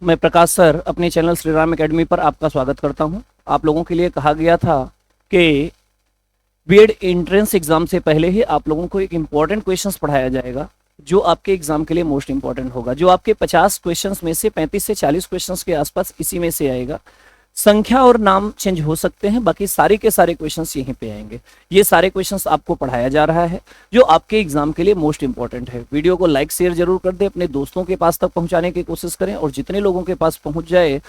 मैं प्रकाश सर अपने channel Shri Ram academy पर आपका स्वागत करता हूं। आप लोगों के लिए कहा गया था कि बीएड एंट्रेंस एग्जाम से पहले ही आप लोगों को एक इम्पॉर्टेंट क्वेश्चंस पढ़ाया जाएगा जो आपके एग्जाम के लिए मोस्ट इंपॉर्टेंट होगा। जो आपके 50 क्वेश्चंस में से 35 से 40 क्वेश्चंस के आसपास इसी में से आएगा। संख्या और नाम चेंज हो सकते हैं, बाकी सारे के सारे क्वेश्चंस यहीं पे आएंगे। ये सारे क्वेश्चंस आपको पढ़ाया जा रहा है जो आपके एग्जाम के लिए मोस्ट इंपॉर्टेंट है। वीडियो को लाइक शेयर जरूर कर दें, अपने दोस्तों के पास तक पहुंचाने की कोशिश करें और जितने लोगों के पास पहुंच जाए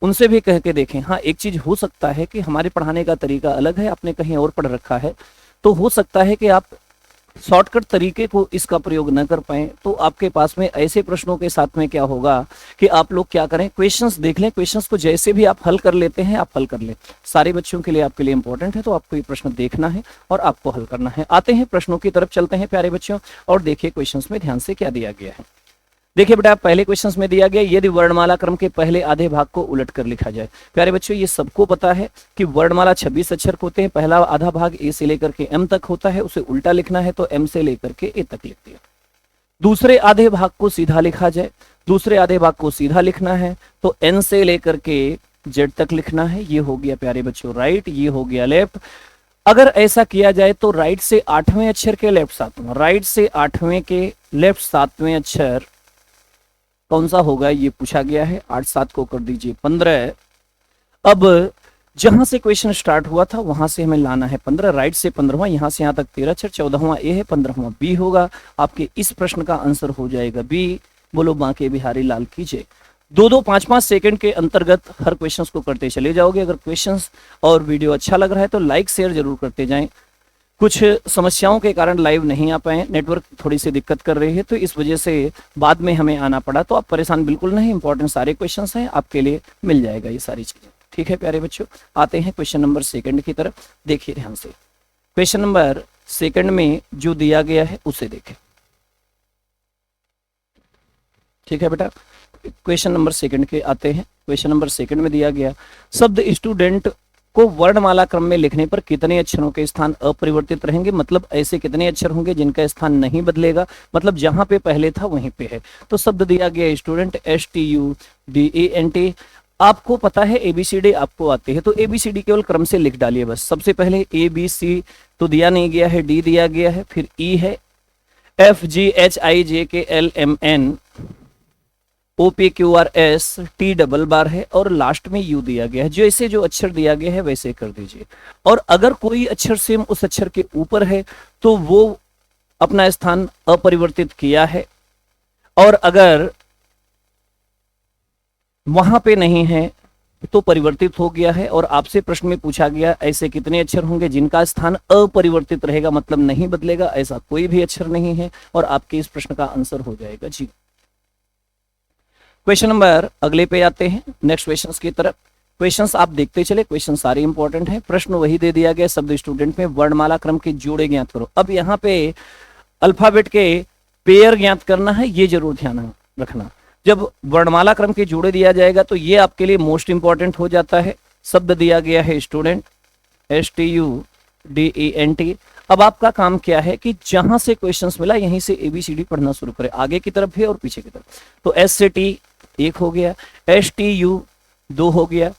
उनसे भी कह के देखें। हाँ, एक चीज हो सकता है कि हमारे पढ़ाने का तरीका अलग है, आपने कहीं और पढ़ रखा है, तो हो सकता है कि आप शॉर्टकट तरीके को इसका प्रयोग न कर पाए। तो आपके पास में ऐसे प्रश्नों के साथ में क्या होगा कि आप लोग क्या करें, क्वेश्चंस देख लें, क्वेश्चंस को जैसे भी आप हल कर लेते हैं आप हल कर लें। सारे बच्चों के लिए आपके लिए इंपॉर्टेंट है, तो आपको ये प्रश्न देखना है और आपको हल करना है। आते हैं प्रश्नों की तरफ, चलते हैं प्यारे बच्चों और देखिए क्वेश्चंस में ध्यान से क्या दिया गया है। देखिए बेटा, पहले क्वेश्चंस में दिया गया यदि वर्णमाला क्रम के पहले आधे भाग को उलट कर लिखा जाए। प्यारे बच्चों, ये सबको पता है कि वर्णमाला 26 अक्षर होते हैं। पहला आधा भाग ए से लेकर के एम तक होता है, उसे उल्टा लिखना है तो एम से लेकर के ए तक लिख दिया। दूसरे आधे भाग को सीधा लिखा जाए, दूसरे आधे भाग को सीधा लिखना है तो एन से लेकर के जेड तक लिखना है। ये हो गया प्यारे बच्चों राइट, ये हो गया लेफ्ट। अगर ऐसा किया जाए तो राइट से 8वें अक्षर के लेफ्ट 7वां, राइट से 8वें के लेफ्ट 7वें अक्षर कौन सा होगा ये पूछा गया है। 8 7 को कर दीजिए 15। अब जहां से क्वेश्चन स्टार्ट हुआ था वहां से हमें लाना है 15, राइट से 15वां, यहां से यहां तक 13 अक्षर, 14वां ए है, 15वां बी होगा। आपके इस प्रश्न का आंसर हो जाएगा बी। बोलो बांके बिहारी लाल की जय। 2-2 5-5 सेकंड के अंतर्गत हर क्वेश्चंस को करते चले जाओगे। अगर क्वेश्चंस और वीडियो अच्छा लग रहा है तो लाइक शेयर जरूर करते जाएं। कुछ समस्याओं के कारण लाइव नहीं आ पाए, नेटवर्क थोड़ी सी दिक्कत कर रही है तो इस वजह से बाद में हमें आना पड़ा। तो आप परेशान बिल्कुल नहीं, इंपॉर्टेंट सारे क्वेश्चंस हैं, आपके लिए मिल जाएगा ये सारी चीजें। ठीक है प्यारे बच्चों, आते हैं क्वेश्चन नंबर सेकंड की तरफ। देखिए ध्यान से, क्वेश्चन नंबर सेकंड में जो दिया गया है उसे देखें। ठीक है बेटा, क्वेश्चन नंबर सेकंड के आते हैं। क्वेश्चन नंबर सेकंड में दिया गया शब्द स्टूडेंट को वर्णमाला क्रम में लिखने पर कितने अक्षरों के स्थान अपरिवर्तित रहेंगे। मतलब ऐसे कितने अक्षर होंगे जिनका स्थान नहीं बदलेगा, मतलब जहां पे पहले था वहीं पे है। तो शब्द दिया गया स्टूडेंट, STUDENT। आपको पता है ABCD आपको आती है तो ABCD केवल क्रम से लिख डालिए बस। सबसे पहले ABC तो दिया नहीं गया है, D दिया गया है, फिर E है, FGHIJKLMN OPQRS T डबल बार है और लास्ट में U दिया गया है। जैसे जो अक्षर दिया गया है वैसे कर दीजिए। और अगर कोई अक्षर सेम उस अक्षर के ऊपर है तो वो अपना स्थान अपरिवर्तित किया है, और अगर वहां पे नहीं है तो परिवर्तित हो गया है। और आपसे प्रश्न में पूछा गया ऐसे कितने अक्षर होंगे जिनका स्थान अपरिवर्तित रहेगा, मतलब नहीं बदलेगा, ऐसा कोई भी अक्षर नहीं है। और आपके इस प्रश्न का आंसर हो जाएगा जी। क्वेश्चन नंबर अगले पे आते हैं, नेक्स्ट क्वेश्चंस की तरफ। क्वेश्चंस आप देखते चले, क्वेश्चन सारे इंपॉर्टेंट हैं। प्रश्न वही दे दिया गया, शब्द स्टूडेंट में वर्णमाला क्रम के जोड़े ज्ञात करो। अब यहाँ पे अल्फाबेट के पेयर ज्ञात करना है, ये जरूर ध्यान रखना। जब वर्णमाला क्रम के जोड़े दिया जाएगा तो ये आपके लिए मोस्ट इंपॉर्टेंट हो जाता है। शब्द दिया गया है स्टूडेंट, STUDENT। अब आपका काम क्या है कि जहां से क्वेश्चंस मिला यहीं से ABCD पढ़ना शुरू करें, आगे की तरफ भी और पीछे की तरफ। तो S से T 1 हो गया, STU 2 हो गया,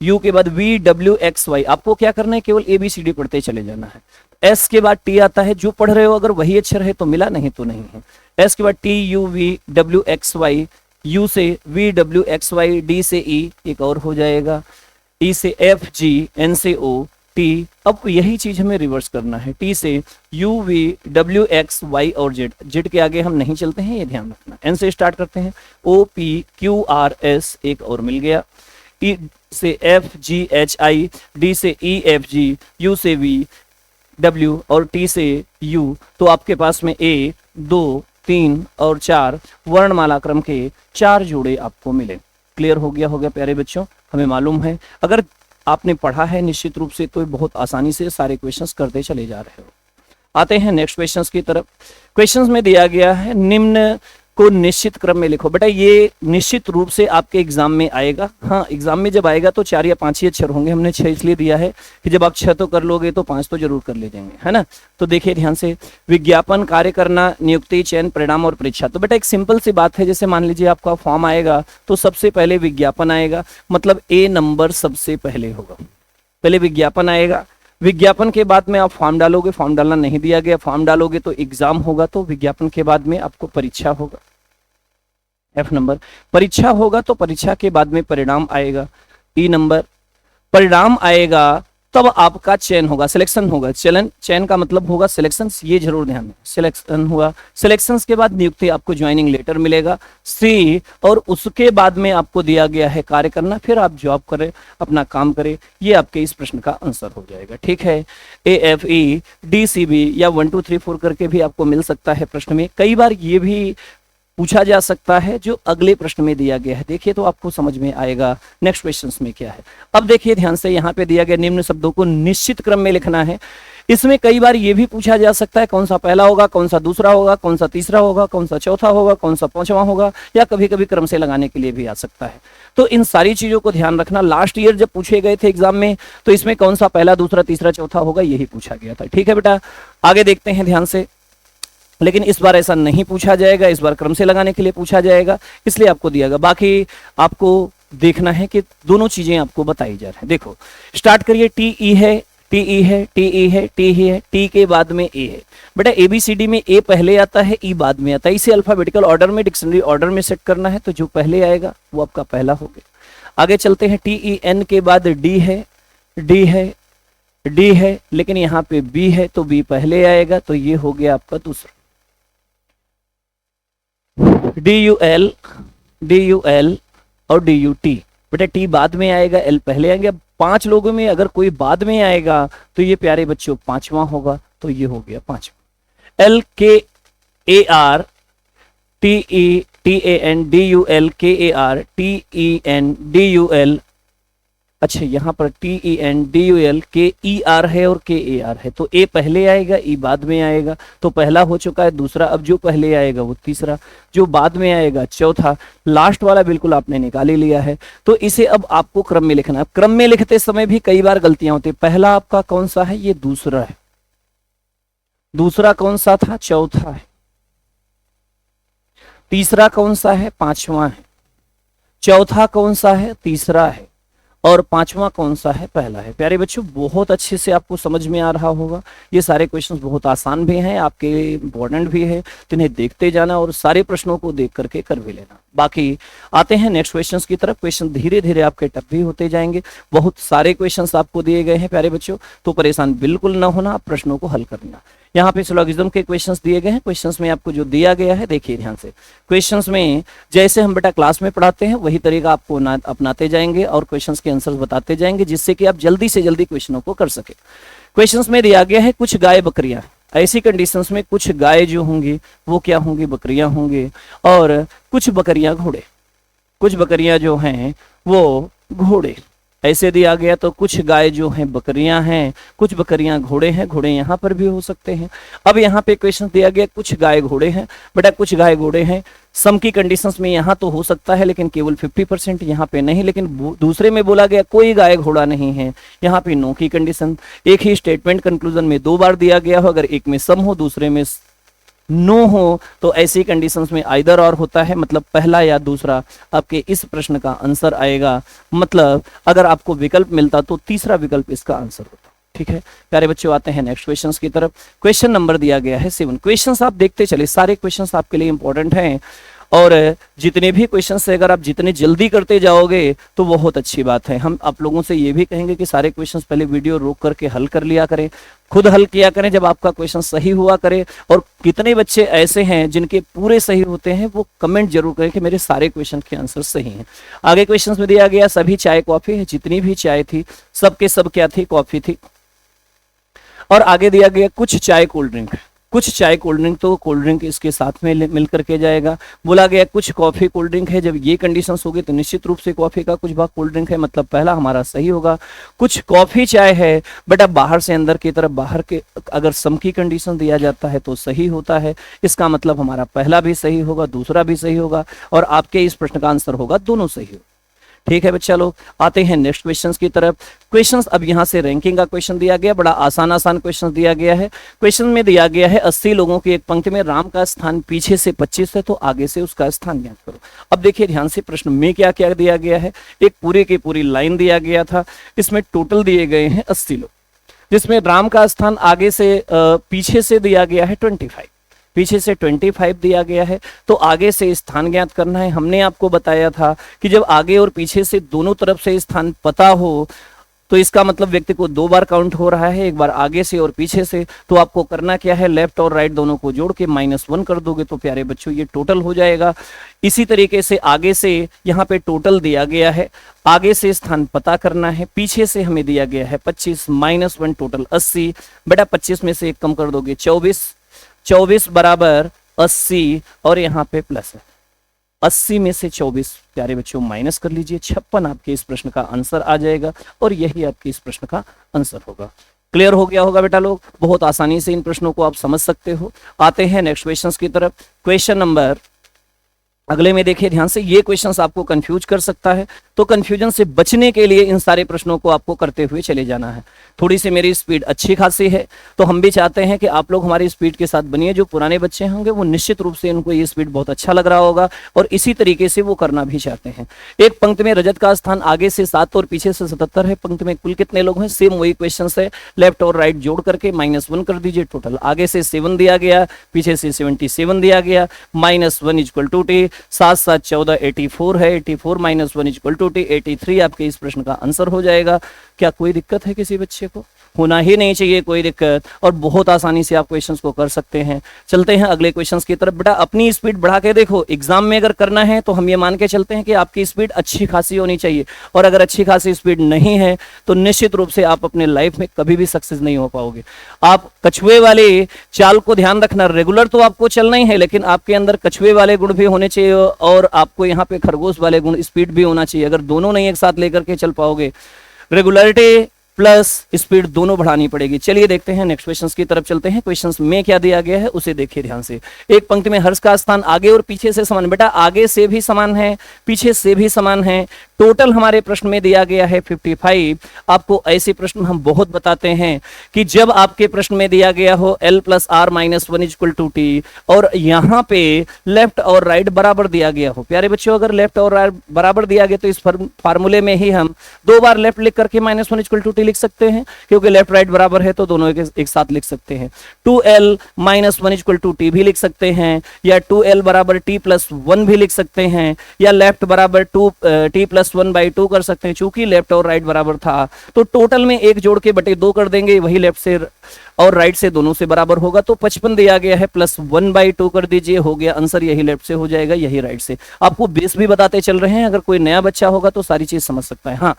U के बाद VWXY। आपको क्या करना है, केवल ABCD पढ़ते चले जाना है। S के बाद T आता है, जो पढ़ रहे हो अगर वही अक्षर है तो मिला, नहीं तो नहीं है। S के बाद TUVWXY, U से VWXY, D से E एक और हो जाएगा, E से FG, N से O, T। अब यही चीज हमें रिवर्स करना है, T से UVWXY और Z के आगे हम नहीं चलते हैं, ये ध्यान रखना। N से स्टार्ट करते हैं, OPQRS एक और मिल गया, E से FGHI, D से EFG, U से VW और T से U। तो आपके पास में 1 2 3 और 4 वर्णमाला क्रम के 4 जोड़े आपको मिले। क्लियर हो गया प्यारे बच्चों, हमें मालूम है अगर आपने पढ़ा है निश्चित रूप से तो बहुत आसानी से सारे क्वेश्चंस करते चले जा रहे हो। आते हैं नेक्स्ट क्वेश्चंस की तरफ। क्वेश्चंस में दिया गया है निम्न को निश्चित क्रम में लिखो। बेटा ये निश्चित रूप से आपके एग्जाम में आएगा। हाँ, एग्जाम में जब आएगा तो 4 या 5 ही अक्षर होंगे, हमने 6 इसलिए दिया है कि जब आप 6 तो कर लोगे तो 5 तो जरूर कर ले जाएंगे, है ना। तो देखिए ध्यान से, विज्ञापन, कार्य करना, नियुक्ति, चयन, परिणाम और परीक्षा। तो बेटा एक सिंपल सी बात है, जैसे मान लीजिए आपका फॉर्म आएगा तो सबसे पहले विज्ञापन आएगा, मतलब ए नंबर सबसे पहले होगा, पहले विज्ञापन आएगा। विज्ञापन के बाद में आप फॉर्म डालोगे, फॉर्म डालना नहीं दिया गया, फॉर्म डालोगे तो एग्जाम होगा, तो विज्ञापन के बाद में आपको परीक्षा होगा, एफ नंबर। परीक्षा होगा तो परीक्षा के बाद में परिणाम आएगा, ई नंबर। परिणाम आएगा तब आपका चयन होगा, सिलेक्शन होगा। चयन का मतलब होगा सिलेक्शन, ये जरूर ध्यान में, सिलेक्शन हुआ। सिलेक्शन के बाद नियुक्ति, आपको ज्वाइनिंग लेटर मिलेगा, सी। और उसके बाद में आपको दिया गया है कार्य करना, फिर आप जॉब करें, अपना काम करें। ये आपके इस प्रश्न का आंसर हो जाएगा, ठीक है। A F E D C B या 1 2 3 4 करके भी आपको मिल सकता है प्रश्न में। कई बार ये भी पूछा जा सकता है जो अगले प्रश्न में दिया गया है, देखिए तो आपको समझ में आएगा नेक्स्ट क्वेश्चन में क्या है। अब देखिए ध्यान से, यहाँ पे दिया गया निम्न शब्दों को निश्चित क्रम में लिखना है। इसमें कई बार ये भी पूछा जा सकता है कौन सा पहला होगा, कौन सा दूसरा होगा, कौन सा तीसरा होगा, कौन सा चौथा होगा, कौन सा पांचवा होगा, या कभी कभी क्रम से लगाने के लिए भी आ सकता है। तो इन सारी चीजों को ध्यान रखना। लास्ट ईयर जब पूछे गए थे एग्जाम में तो इसमें कौन सा पहला, दूसरा, तीसरा, चौथा होगा, यही पूछा गया था, ठीक है बेटा। आगे देखते हैं ध्यान से, लेकिन इस बार ऐसा नहीं पूछा जाएगा, इस बार क्रम से लगाने के लिए पूछा जाएगा, इसलिए आपको दिया गया। बाकी आपको देखना है कि दोनों चीजें आपको बताई जा रही है। देखो स्टार्ट करिए, टी ई है, टी ई है, टी ई है, टी ही है, टी के बाद में ए है। बेटा एबीसीडी में ए पहले आता है, ई बाद में आता है। इसे अल्फाबेटिकल ऑर्डर में, डिक्शनरी ऑर्डर में सेट करना है, तो जो पहले आएगा वो आपका पहला हो गया। आगे चलते हैं, टी ई एन के बाद डी है, डी है, डी है, लेकिन यहाँ पे बी है तो बी पहले आएगा, तो ये हो गया आपका दूसरा। डी यू एल और डी यू टी, बेटा टी बाद में आएगा, एल पहले आएगा। 5 लोगों में अगर कोई बाद में आएगा तो ये प्यारे बच्चों 5वां होगा, तो ये हो गया 5वां। L K A R T E T A N D U L K A R T E N D U L. अच्छा यहाँ पर T E N D U L K E are है और के ए आर है, तो ए पहले आएगा, ई बाद में आएगा, तो पहला हो चुका है, दूसरा। अब जो पहले आएगा वो तीसरा, जो बाद में आएगा चौथा, लास्ट वाला बिल्कुल आपने निकाल ही लिया है। तो इसे अब आपको क्रम में लिखना है। क्रम में लिखते समय भी कई बार गलतियां होती है। पहला आपका कौन सा है, ये दूसरा है। दूसरा कौन सा था, चौथा है। तीसरा कौन सा है, 5वां है। चौथा कौन सा है, तीसरा है। और 5वां कौन सा है, पहला है। प्यारे बच्चों बहुत अच्छे से आपको समझ में आ रहा होगा। ये सारे क्वेश्चंस बहुत आसान भी हैं, आपके इंपॉर्टेंट भी है, तो इन्हें देखते जाना और सारे प्रश्नों को देख करके कर भी लेना। बाकी आते हैं नेक्स्ट क्वेश्चंस की तरफ। क्वेश्चन धीरे धीरे आपके टफ भी होते जाएंगे। बहुत सारे क्वेश्चंस आपको दिए गए हैं प्यारे बच्चों, तो परेशान बिल्कुल ना होना, आप प्रश्नों को हल करना। यहाँ पे सिलोगिज्म के क्वेश्चंस दिए गए हैं। क्वेश्चंस में आपको जो दिया गया है देखिए ध्यान से, क्वेश्चंस में जैसे हम बेटा क्लास में पढ़ाते हैं वही तरीका आपको अपनाते जाएंगे और क्वेश्चंस के आंसर्स बताते जाएंगे, जिससे कि आप जल्दी से जल्दी क्वेश्चनों को कर सके। क्वेश्चंस में दिया गया है कुछ गाय बकरियां, ऐसी कंडीशंस में कुछ गाय जो होंगी वो क्या होंगी, बकरियां होंगी, और कुछ बकरियां घोड़े, कुछ बकरियां जो हैं वो घोड़े ऐसे दिया गया। तो कुछ गाय जो हैं बकरियां हैं, कुछ बकरियां घोड़े हैं, घोड़े यहाँ पर भी हो सकते हैं। अब यहाँ पे क्वेश्चन दिया गया कुछ गाय घोड़े हैं, बेटा कुछ गाय घोड़े हैं। सम की कंडीशंस में यहाँ तो हो सकता है लेकिन केवल 50%, यहाँ पे नहीं। लेकिन दूसरे में बोला गया कोई गाय घोड़ा नहीं है, यहाँ पे नो की कंडीशन। एक ही स्टेटमेंट कंक्लूजन में 2 बार दिया गया हो, अगर एक में सम हो दूसरे में नो हो तो ऐसी कंडीशंस में आइदर और होता है, मतलब पहला या दूसरा आपके इस प्रश्न का आंसर आएगा। मतलब अगर आपको विकल्प मिलता तो तीसरा विकल्प इसका आंसर होता। ठीक है प्यारे बच्चों, आते हैं नेक्स्ट क्वेश्चंस की तरफ। क्वेश्चन नंबर दिया गया है 7। क्वेश्चंस आप देखते चले, सारे क्वेश्चंस आपके लिए इंपॉर्टेंट हैं और जितने भी क्वेश्चन से अगर आप जितने जल्दी करते जाओगे तो बहुत अच्छी बात है। हम आप लोगों से ये भी कहेंगे कि सारे क्वेश्चंस पहले वीडियो रोक करके हल कर लिया करें, खुद हल किया करें जब आपका क्वेश्चन सही हुआ करे। और कितने बच्चे ऐसे हैं जिनके पूरे सही होते हैं वो कमेंट जरूर करें कि मेरे सारे क्वेश्चन के आंसर सही हैं। आगे क्वेश्चन में दिया गया सभी चाय कॉफी है, जितनी भी चाय थी सबके सब क्या थी, कॉफी थी। और आगे दिया गया कुछ चाय कोल्ड ड्रिंक है, कुछ चाय कोल्ड ड्रिंक तो कोल्ड ड्रिंक इसके साथ में मिल करके जाएगा। बोला गया कुछ कॉफी कोल्ड ड्रिंक है, जब ये कंडीशंस होगी तो निश्चित रूप से कॉफी का कुछ भाग कोल्ड ड्रिंक है, मतलब पहला हमारा सही होगा। कुछ कॉफी चाय है, बट अब बाहर से अंदर की तरफ बाहर के अगर सम की कंडीशन दिया जाता है तो सही होता है, इसका मतलब हमारा पहला भी सही होगा, दूसरा भी सही होगा, और आपके इस प्रश्न का आंसर होगा दोनों सही हो। ठीक है बच्चा लोग, आते हैं नेक्स्ट क्वेश्चंस की तरफ। क्वेश्चंस अब यहां से रैंकिंग का क्वेश्चन दिया गया, बड़ा आसान क्वेश्चन दिया गया है। क्वेश्चन में दिया गया है 80 लोगों की एक पंक्ति में राम का स्थान पीछे से 25 है, तो आगे से उसका स्थान ज्ञात करो। अब देखिए ध्यान से, प्रश्न में क्या क्या दिया गया है, एक पूरी की पूरी लाइन दिया गया था, इसमें टोटल दिए गए हैं 80 लोग, जिसमें राम का स्थान आगे से पीछे से दिया गया है 25, पीछे से 25 दिया गया है, तो आगे से स्थान ज्ञात करना है। हमने आपको बताया था कि जब आगे और पीछे से दोनों तरफ से स्थान पता हो तो इसका मतलब व्यक्ति को 2 बार काउंट हो रहा है, एक बार आगे से और पीछे से, तो आपको करना क्या है, लेफ्ट और राइट दोनों को जोड़ के -1 कर दोगे तो प्यारे बच्चों ये टोटल हो जाएगा। इसी तरीके से आगे से यहाँ पे टोटल दिया गया है, आगे से स्थान पता करना है, पीछे से हमें दिया गया है 25 -1 टोटल 80, बेटा 25 में से 1 कम कर दोगे 24 बराबर 80, और यहाँ पे प्लस है 80 में से 24 प्यारे बच्चों माइनस कर लीजिए, 56 आपके इस प्रश्न का आंसर आ जाएगा, और यही आपके इस प्रश्न का आंसर होगा। क्लियर हो गया होगा बेटा लोग, बहुत आसानी से इन प्रश्नों को आप समझ सकते हो। आते हैं नेक्स्ट क्वेश्चंस की तरफ। क्वेश्चन नंबर अगले में देखिए ध्यान से, ये क्वेश्चंस आपको कंफ्यूज कर सकता है, तो कंफ्यूजन से बचने के लिए इन सारे प्रश्नों को आपको करते हुए चले जाना है। थोड़ी सी मेरी स्पीड अच्छी खासी है, तो हम भी चाहते हैं कि आप लोग हमारी स्पीड के साथ बनिए। जो पुराने बच्चे होंगे वो निश्चित रूप से उनको ये स्पीड बहुत अच्छा लग रहा होगा, और इसी तरीके से वो करना भी चाहते हैं। एक पंक्ति में रजत का स्थान आगे से 7 और पीछे से 77 है, पंक्ति में कुल कितने लोग हैं, सेम वही क्वेश्चन है, लेफ्ट और राइट जोड़ करके -1 कर दीजिए। टोटल आगे से 7 दिया गया, पीछे से 77 दिया गया, -1 = t, 7 7 14 84 है, 84 -1 = t, 83 आपके इस प्रश्न का आंसर हो जाएगा। क्या कोई दिक्कत है किसी बच्चे को? होना ही नहीं चाहिए कोई दिक्कत, और बहुत आसानी से आप क्वेश्चंस को कर सकते हैं। चलते हैं अगले क्वेश्चंस की तरफ। बेटा अपनी स्पीड बढ़ा के देखो, एग्जाम में अगर करना है तो हम ये मान के चलते हैं कि आपकी स्पीड अच्छी खासी होनी चाहिए, और अगर अच्छी खासी स्पीड नहीं है तो निश्चित रूप से आप अपने लाइफ में कभी भी सक्सेस नहीं हो पाओगे। आप कछुए वाले चाल को ध्यान रखना, रेगुलर तो आपको चलना ही है, लेकिन आपके अंदर कछुए वाले गुण भी होने चाहिए, और आपको यहाँ पे खरगोश वाले गुण, स्पीड भी होना चाहिए। अगर दोनों नहीं एक साथ लेकर के चल पाओगे, रेगुलरिटी प्लस स्पीड दोनों बढ़ानी पड़ेगी। चलिए देखते हैं नेक्स्ट क्वेश्चंस की तरफ चलते हैं। क्वेश्चंस में क्या दिया गया है उसे देखिए ध्यान से। एक पंक्ति में हर्ष का स्थान आगे और पीछे से समान, बेटा आगे से भी समान है, पीछे से भी समान है। टोटल हमारे प्रश्न में दिया गया है 55। आपको ऐसे प्रश्न हम बहुत बताते हैं कि जब आपके प्रश्न में दिया गया हो L + R - 1 = t, और यहाँ पे लेफ्ट और राइट बराबर दिया गया हो। प्यारे बच्चों अगर लेफ्ट और राइट बराबर दिया गया तो इस फार्मूले में ही हम 2 बार लेफ्ट लिख करके -1 = t लिख सकते हैं, क्योंकि लेफ्ट राइट बराबर है तो दोनों एक साथ लिख सकते हैं। 2L - 1 = t भी लिख सकते हैं, या 2L बराबर t + 1 भी लिख सकते हैं, या लेफ्ट बराबर t + 1/2 कर सकते हैं। चूंकि लेफ्ट और राइट बराबर था तो टोटल में 1 जोड़ के बटे 2 कर देंगे, वही लेफ्ट से और राइट से दोनों से बराबर होगा, तो 55 दिया गया है, +1/2 कर दीजिए, हो गया आंसर। यही लेफ्ट से हो जाएगा, यही राइट से। आपको बेस भी बताते चल रहे हैं, अगर कोई नया बच्चा होगा तो सारी चीज समझ सकता है। हाँ,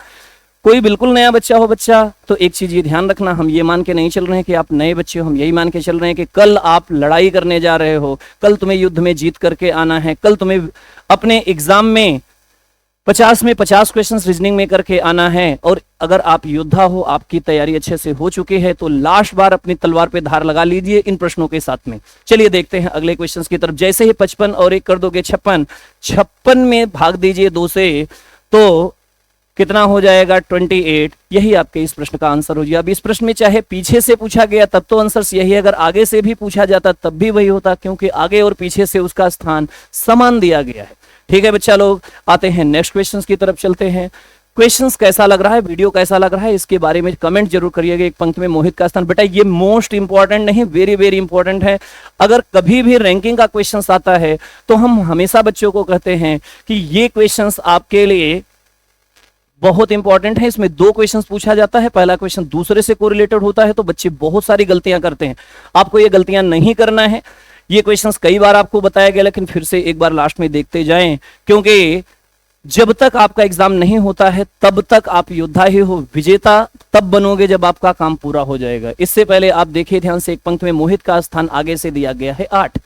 कोई बिल्कुल नया बच्चा हो बच्चा, तो एक चीज ये ध्यान रखना, हम ये मान के नहीं चल रहे हैं कि आप नए बच्चे हो, हम यही मान के चल रहे हैं कि कल आप लड़ाई करने जा रहे हो, कल तुम्हें युद्ध में जीत करके आना है, कल तुम्हें अपने एग्जाम में 50 में 50 क्वेश्चंस रीजनिंग में करके आना है। और अगर आप योद्धा हो, आपकी तैयारी अच्छे से हो चुकी है, तो लास्ट बार अपनी तलवार पे धार लगा लीजिए इन प्रश्नों के साथ में। चलिए देखते हैं अगले क्वेश्चंस की तरफ। जैसे ही 55 और 1 कर दोगे 56, 56 में भाग दीजिए 2 से, तो कितना हो जाएगा 28। यही आपके इस प्रश्न का आंसर हो जाएगा। अब इस प्रश्न में चाहे पीछे से पूछा गया तब तो आंसर यही है, अगर आगे से भी पूछा जाता तब भी वही होता, क्योंकि आगे और पीछे से उसका स्थान समान दिया गया है। ठीक है बच्चा लोग, आते हैं नेक्स्ट क्वेश्चंस की तरफ चलते हैं। क्वेश्चंस कैसा लग रहा है, वीडियो कैसा लग रहा है, इसके बारे में कमेंट जरूर करिएगा। एक पंक्ति में मोहित का स्थान, बेटा ये मोस्ट इंपॉर्टेंट नहीं, वेरी वेरी इंपॉर्टेंट है। अगर कभी भी रैंकिंग का क्वेश्चंस आता है तो हम हमेशा बच्चों को कहते हैं कि ये क्वेश्चंस आपके लिए बहुत इंपॉर्टेंट है। इसमें 2 क्वेश्चंस पूछा जाता है, पहला क्वेश्चन दूसरे से कोरिलेटेड होता है, तो बच्चे बहुत सारी गलतियां करते हैं। आपको ये गलतियां नहीं करना है। ये क्वेश्चंस कई बार आपको बताया गया, लेकिन फिर से एक बार लास्ट में देखते जाएं, क्योंकि जब तक आपका एग्जाम नहीं होता है तब तक आप योद्धा ही हो, विजेता तब बनोगे जब आपका काम पूरा हो जाएगा। इससे पहले आप देखिए ध्यान से, एक पंक्ति में मोहित का स्थान आगे से दिया गया है 8,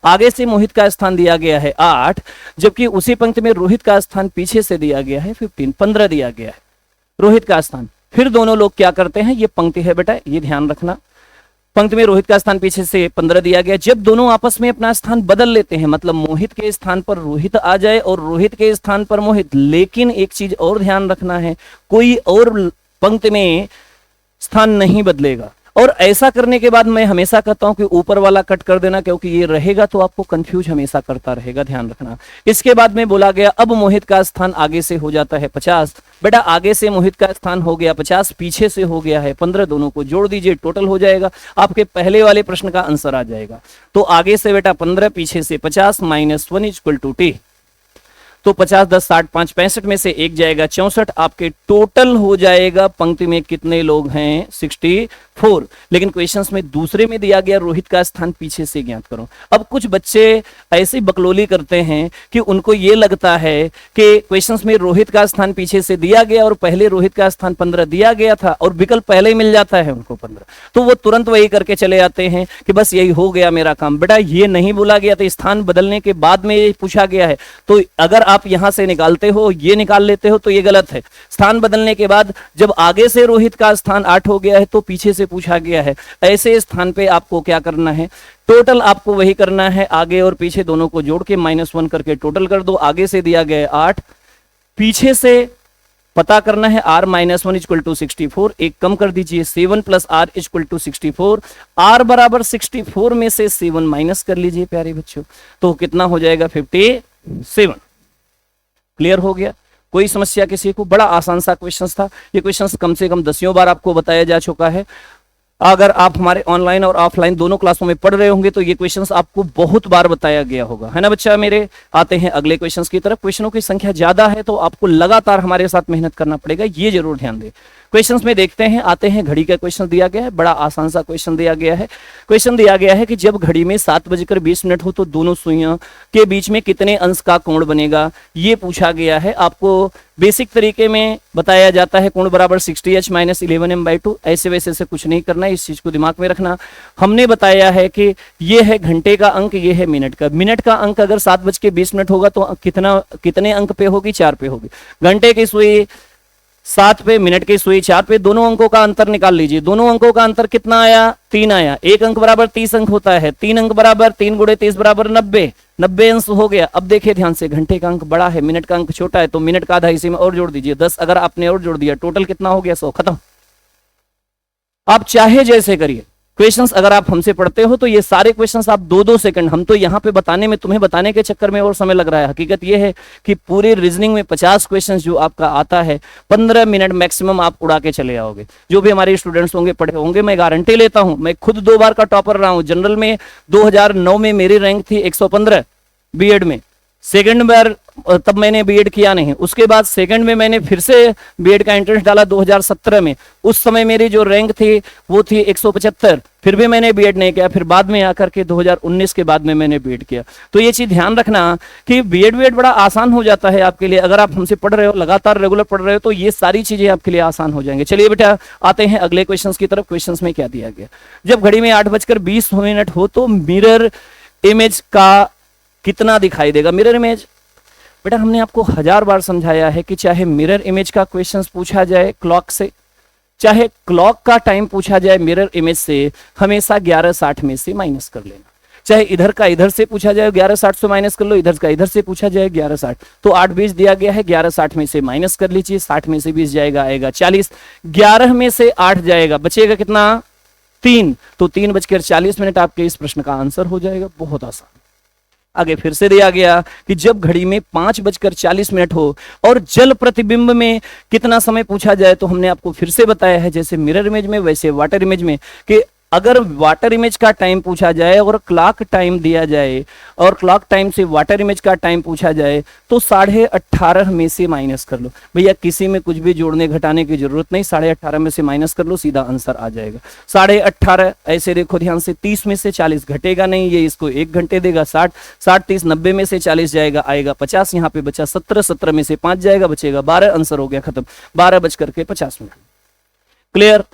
आगे से मोहित का स्थान दिया गया है 8, जबकि उसी पंक्ति में रोहित का स्थान पीछे से दिया गया है 15 दिया गया है रोहित का स्थान। फिर दोनों लोग क्या करते हैं, ये पंक्ति है बेटा, ये ध्यान रखना, पंक्ति में रोहित का स्थान पीछे से 15 दिया गया। जब दोनों आपस में अपना स्थान बदल लेते हैं, मतलब मोहित के स्थान पर रोहित आ जाए और रोहित के स्थान पर मोहित, लेकिन एक चीज और ध्यान रखना है, कोई और पंक्ति में स्थान नहीं बदलेगा। और ऐसा करने के बाद मैं हमेशा कहता हूं कि ऊपर वाला कट कर देना, क्योंकि ये रहेगा तो आपको कंफ्यूज हमेशा करता रहेगा, ध्यान रखना। इसके बाद में बोला गया अब मोहित का स्थान आगे से हो जाता है 50। बेटा आगे से मोहित का स्थान हो गया 50, पीछे से हो गया है 15, दोनों को जोड़ दीजिए, टोटल हो जाएगा, आपके पहले वाले प्रश्न का आंसर आ जाएगा। तो आगे से बेटा 15, पीछे से 50, -1 = t। तो 50, 10, 60, 5, 65 में से 1 जाएगा 64, आपके टोटल हो जाएगा पंक्ति में कितने लोग हैं 64। लेकिन क्वेश्चंस में दूसरे में दिया गया रोहित का स्थान पीछे से ज्ञात करो। अब कुछ बच्चे ऐसी बकलोली करते हैं कि उनको ये लगता है कि क्वेश्चंस में रोहित का स्थान पीछे से दिया गया और पहले रोहित का स्थान 15 दिया गया था और विकल्प पहले ही मिल जाता है उनको 15, तो वो तुरंत वही करके चले आते हैं कि बस यही हो गया मेरा काम। बेटा ये नहीं बोला गया था, स्थान बदलने के बाद में ये पूछा गया है। तो अगर आप यहां से निकालते हो, ये निकाल लेते हो, तो ये गलत है। स्थान बदलने के बाद जब आगे से रोहित का स्थान 8 हो गया है तो पीछे से पूछा गया है, ऐसे स्थान पे आपको क्या करना है, टोटल आपको वही करना है, आगे और पीछे दोनों को जोड़ के -1 करके टोटल कर दो। आगे से दिया गया 8, पीछे से पता करना है r - 1 = 64, एक कम कर दीजिए, 7 + r = 64, r बराबर 64 में से 7 माइनस कर लीजिए प्यारे बच्चों, तो कितना हो जाएगा 57। क्लियर हो गया? कोई समस्या किसी को? बड़ा आसान सा क्वेश्चन था। ये क्वेश्चन कम से कम 10 बार आपको बताया जा चुका है। अगर आप हमारे ऑनलाइन और ऑफलाइन दोनों क्लासों में पढ़ रहे होंगे तो ये क्वेश्चंस आपको बहुत बार बताया गया होगा, है ना बच्चा मेरे। आते हैं अगले क्वेश्चंस की तरफ। क्वेश्चनों की संख्या ज्यादा है तो आपको लगातार हमारे साथ मेहनत करना पड़ेगा, ये जरूर ध्यान दें। क्वेश्चंस में देखते हैं, आते हैं घड़ी का क्वेश्चन दिया गया है, बड़ा आसान सा क्वेश्चन दिया गया है। क्वेश्चन दिया गया है कि जब घड़ी में 7:20 हो तो दोनों सुइयों के बीच में कितने अंश का कोण बनेगा, ये पूछा गया है। आपको बेसिक तरीके में बताया जाता है कोण बराबर 60h - 11m/2, ऐसे वैसे से कुछ नहीं करना है, इस चीज को दिमाग में रखना। हमने बताया है कि ये है घंटे का अंक, ये है मिनट का। मिनट का अंक अगर 7:20 होगा तो कितने अंक पे होगी, 4 पे होगी। घंटे की सुई 7 पे, मिनट की सुई 4 पे, दोनों अंकों का अंतर निकाल लीजिए। दोनों अंकों का अंतर कितना आया, 3 आया। एक अंक बराबर 30 अंक होता है, 3 अंक बराबर 3 × 30 = 90 अंश हो गया। अब देखिए ध्यान से, घंटे का अंक बड़ा है, मिनट का अंक छोटा है, तो मिनट का आधा इसी में और जोड़ दीजिए, 10 अगर आपने और जोड़ दिया, टोटल कितना हो गया, 100। खत्म। आप चाहे जैसे करिए। क्वेश्चंस अगर आप हमसे पढ़ते हो तो ये सारे क्वेश्चंस आप 2-2 सेकंड, हम तो यहाँ पे बताने में, तुम्हें बताने के चक्कर में और समय लग रहा है। हकीकत ये है कि पूरे रीजनिंग में 50 क्वेश्चंस जो आपका आता है, 15 मिनट मैक्सिमम आप उड़ा के चले आओगे। जो भी हमारे स्टूडेंट्स होंगे, पढ़े होंगे, मैं गारंटी लेता हूं। मैं खुद 2 बार का टॉपर रहा हूं। जनरल में 2009 में मेरी रैंक थी 115, बीएड में। सेकंड बार तब मैंने बीएड किया नहीं, उसके बाद सेकंड में मैंने फिर से बीएड का एंट्रेंस डाला 2017 में। उस समय मेरी जो रैंक थी वो थी 175, फिर भी मैंने बीएड नहीं किया। फिर बाद में आकर के 2019 के बाद में मैंने बीएड किया। तो ये चीज ध्यान रखना कि बीएड बड़ा आसान हो जाता है आपके लिए। अगर आप हमसे पढ़ रहे हो, लगातार रेगुलर पढ़ रहे हो, तो ये सारी चीजें आपके लिए आसान हो जाएंगे। चलिए बेटा आते हैं अगले क्वेश्चन की तरफ। क्वेश्चन में क्या दिया गया, जब घड़ी में 8:20 हो तो मिरर इमेज का कितना दिखाई देगा। मिरर इमेज बेटा हमने आपको 1000 बार समझाया है कि चाहे मिरर इमेज का क्वेश्चन पूछा जाए क्लॉक से, चाहे क्लॉक का टाइम पूछा जाए मिरर इमेज से, हमेशा 11:60 में से माइनस कर लेना। चाहे इधर का इधर से पूछा जाए 11:60 से माइनस कर लो, इधर का इधर से पूछा जाए 11:60। तो 8:20 दिया गया है, 11:60 में से माइनस कर लीजिए, 60 में से 20 जाएगा, आएगा 40। 11 में से 8 जाएगा, बचेगा कितना, 3। तो 3:40 आपके इस प्रश्न का आंसर हो जाएगा। बहुत आसान। आगे फिर से दिया गया कि जब घड़ी में 5:40 हो और जल प्रतिबिंब में कितना समय पूछा जाए, तो हमने आपको फिर से बताया है जैसे मिरर इमेज में वैसे वाटर इमेज में कि अगर वाटर इमेज का टाइम पूछा जाए और क्लॉक टाइम दिया जाए और क्लॉक टाइम से वाटर इमेज का टाइम पूछा जाए तो 18.5 में से माइनस कर लो भैया, किसी में कुछ भी जोड़ने घटाने की जरूरत नहीं, 18.5 में से माइनस कर लो, सीधा आंसर आ जाएगा 18.5। ऐसे देखो ध्यान से, 30 में से 40 घटेगा नहीं, ये इसको 1 घंटे देगा, 60 60 30 90 में से 40 जाएगा, आएगा 50, यहाँ पे बचा 17, 17 में से 5 जाएगा, बचेगा 12, आंसर हो गया खत्म, 12:50 क्लियर।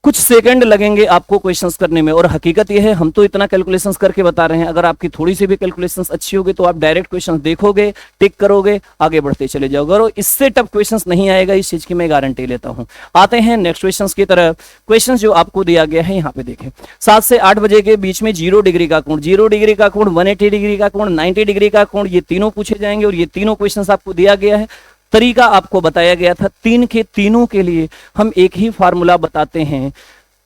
कुछ सेकंड लगेंगे आपको क्वेश्चंस करने में, और हकीकत यह है हम तो इतना कैलकुलेशंस करके बता रहे हैं, अगर आपकी थोड़ी सी भी कैलकुलेशंस अच्छी होगी तो आप डायरेक्ट क्वेश्चंस देखोगे, टिक करोगे, आगे बढ़ते चले जाओगे, और इससे टफ क्वेश्चंस नहीं आएगा, इस चीज की मैं गारंटी लेता हूं। आते हैं नेक्स्ट क्वेश्चंस की तरफ। क्वेश्चन जो आपको दिया गया है यहाँ पे देखें, 7 से 8 बजे के बीच में 0 डिग्री का कोण, 0 डिग्री का कोण, 180 डिग्री का कोण, 90 डिग्री का कोण, ये तीनों पूछे जाएंगे, और ये तीनों क्वेश्चंस आपको दिया गया है। तरीका आपको बताया गया था, तीनों के लिए हम एक ही फार्मूला बताते हैं,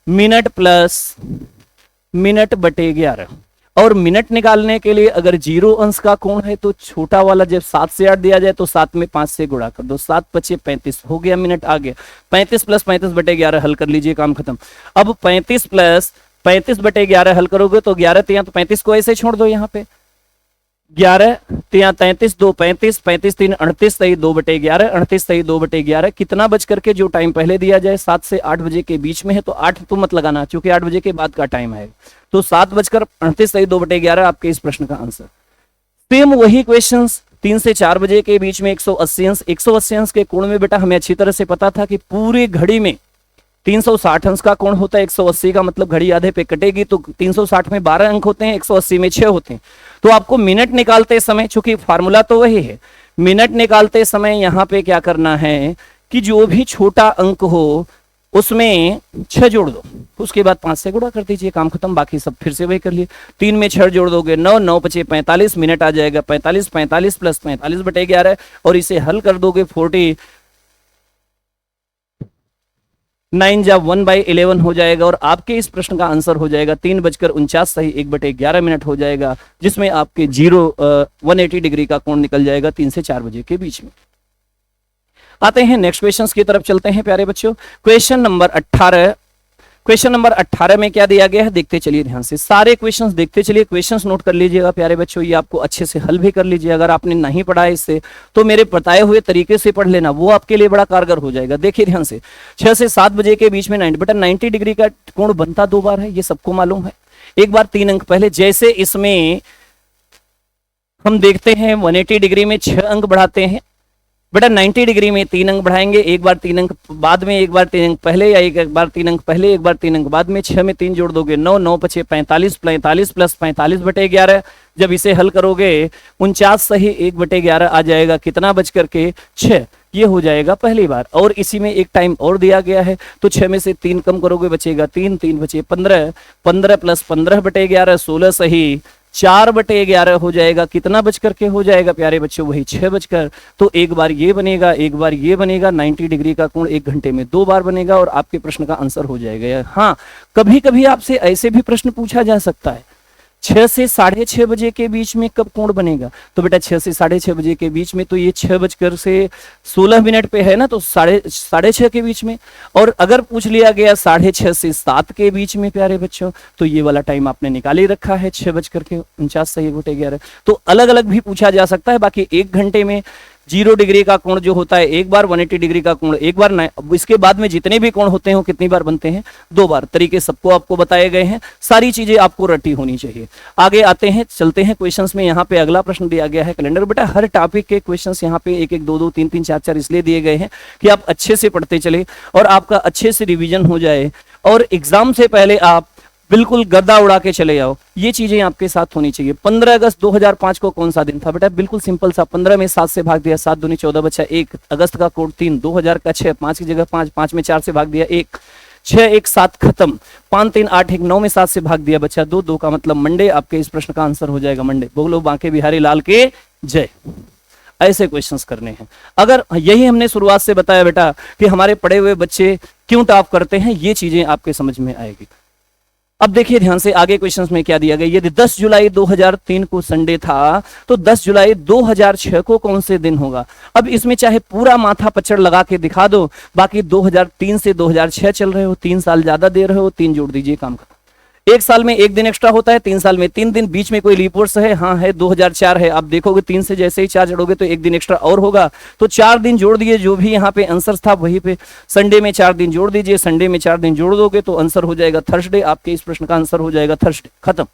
मिनट प्लस मिनट बटे 11। और मिनट निकालने के लिए अगर 0 अंश का कोण है तो छोटा वाला जब 7 से 8 दिया जाए तो 7 में 5 से गुणा कर दो, 7 × 5 = 35 हो गया, मिनट आ गया। 35 + 35 बटे 11 हल कर लीजिए, काम खत्म। अब 35 + 35 बटे 11 हल करोगे तो 11 3 तो 35 को ऐसे छोड़ दो, यहाँ पे 11 3 33 2 35 35 3 38 सही 2 बटे 11 38 सही 2 बटे 11। कितना बज करके जो टाइम पहले दिया जाए 7 से 8 बजे के बीच में है तो 8 तो मत लगाना, क्योंकि 8 बजे के बाद का टाइम है, तो 7:38 सही 2 बटे 11 आपके इस प्रश्न का आंसर। सेम वही क्वेश्चंस 3 से 4 बजे के बीच में 180 अंश, 180 अंश के कोण में बेटा हमें अच्छी तरह से पता था कि पूरी घड़ी में 360 अंश का कोण होता है, 180 का मतलब घड़ी आधे पे कटेगी, तो 360 में 12 अंक होते हैं, 180 में 6 होते हैं। तो आपको मिनट निकालते समय, चूंकि फार्मूला तो वही है, मिनट निकालते समय यहाँ पे क्या करना है कि जो भी छोटा अंक हो उसमें 6 जोड़ दो, उसके बाद 5 से गुणा कर दीजिए, काम खत्म। बाकी सब फिर से वही कर लिए, 3 में 6 जोड़ दोगे 9, 9 × 5 = 45, मिनट आ जाएगा 45, 45 + 45 बटे 11, और इसे हल कर दोगे 49 जा 1/11 हो जाएगा, और आपके इस प्रश्न का आंसर हो जाएगा 3:49 सही 1/11 मिनट हो जाएगा, जिसमें आपके 180 डिग्री का कोण निकल जाएगा 3 से 4 बजे के बीच में। आते हैं नेक्स्ट क्वेश्चंस की तरफ चलते हैं प्यारे बच्चों। क्वेश्चन नंबर 18 में क्या दिया गया है देखते चलिए ध्यान से, सारे क्वेश्चंस देखते चलिए, क्वेश्चंस नोट कर लीजिएगा प्यारे बच्चों, ये आपको अच्छे से हल भी कर लीजिए। अगर आपने नहीं पढ़ा है इससे तो मेरे बताए हुए तरीके से पढ़ लेना, वो आपके लिए बड़ा कारगर हो जाएगा। देखिए ध्यान से, 6 से 7 बजे के बीच में 90 डिग्री का कोण बनता 2 बार है, ये सबको मालूम है। एक बार 3 अंक पहले, जैसे इसमें हम देखते हैं 180 डिग्री में 6 अंक बढ़ाते हैं, बेटा 90 डिग्री में 3 अंक बढ़ाएंगे, एक बार 3 अंक बाद में, एक बार 3 अंक पहले, या एक बार 3 अंक पहले, एक बार 3 अंक बाद में। 6 में 3 जोड़ दोगे 9, 9 × 5 = 45, 45 + 45 बटे 11। जब इसे हल करोगे 49 सही 1/11 आ जाएगा, कितना बच करके 6, ये हो जाएगा पहली बार। और इसी में एक टाइम और दिया गया है, तो 6 में से 3 कम करोगे बचेगा 3, 3 बचे 15, 15 + 15 बटे 11 16 सही 4/11 हो जाएगा। कितना बच करके हो जाएगा प्यारे बच्चों, वही 6 बचकर। तो एक बार ये बनेगा, एक बार ये बनेगा, 90 डिग्री का कोण 1 घंटे में 2 बार बनेगा, और आपके प्रश्न का आंसर हो जाएगा। हाँ, कभी कभी आपसे ऐसे भी प्रश्न पूछा जा सकता है, 6 से 6:30 बजे के बीच में कब कोण बनेगा, तो बेटा 6 से 6:30 बजे के बीच में तो ये 6:16 पे है ना, तो 6:30 के बीच में। और अगर पूछ लिया गया 6:30 से 7 के बीच में प्यारे बच्चों, तो ये वाला टाइम आपने निकाल ही रखा है 6:49 सही 1/11। तो अलग अलग भी पूछा जा सकता है। बाकी 1 घंटे में 0 डिग्री का कोण जो होता है एक बार, 180 डिग्री का कोण एक बार, इसके बाद में जितने भी कोण होते हैं कितनी बार बनते हैं, 2 बार। तरीके सबको आपको बताए गए हैं, सारी चीजें आपको रटी होनी चाहिए। आगे आते हैं, चलते हैं क्वेश्चंस में। यहाँ पे अगला प्रश्न दिया गया है कैलेंडर। बेटा हर टॉपिक के क्वेश्चंस यहाँ पे 1 1 2 2 3 3 4 4 इसलिए दिए गए हैं कि आप अच्छे से पढ़ते चले और आपका अच्छे से रिविजन हो जाए, और एग्जाम से पहले आप बिल्कुल गर्दा उड़ा के चले जाओ। ये चीजें आपके साथ होनी चाहिए। 15 अगस्त 2005 को कौन सा दिन था बेटा, बिल्कुल सिंपल सा, 15 में 7 से भाग दिया, 7 दूनी 14 बचा 1, अगस्त का कोड 3, 2000 का 6, 5 की जगह 5, 5 में 4 से भाग दिया 1, 6 1 7 खत्म, 5 3 8 1 9 में 7 से भाग दिया बचा 2, 2 का मतलब मंडे। आपके इस प्रश्न का आंसर हो जाएगा मंडे। बोलो बांके बिहारी लाल के जय। ऐसे क्वेश्चंस करने हैं। अगर यही हमने शुरुआत से बताया बेटा कि हमारे पढ़े हुए बच्चे क्यों टॉप करते हैं, ये चीजें आपके समझ में आएगी। अब देखिए ध्यान से आगे क्वेश्चंस में क्या दिया गया। यदि 10 जुलाई 2003 को संडे था तो 10 जुलाई 2006 को कौन से दिन होगा। अब इसमें चाहे पूरा माथा पचड़ लगा के दिखा दो, बाकी 2003 से 2006 चल रहे हो, 3 साल ज्यादा दे रहे हो, 3 जोड़ दीजिए, काम खत्म। एक साल में 1 दिन एक्स्ट्रा होता है, 3 साल में 3 दिन, बीच में कोई लीप वर्ष है, हाँ है, 2004 है। आप देखोगे 3 से जैसे ही 4 जोड़ोगे तो 1 दिन एक्स्ट्रा और होगा, तो 4 दिन जोड़ दिए। जो भी यहाँ पे आंसर था वहीं पे संडे में 4 दिन जोड़ दीजिए, संडे में 4 दिन जोड़ दोगे तो आंसर हो जाएगा थर्सडे। आपके इस प्रश्न का आंसर हो जाएगा थर्सडे, खत्म।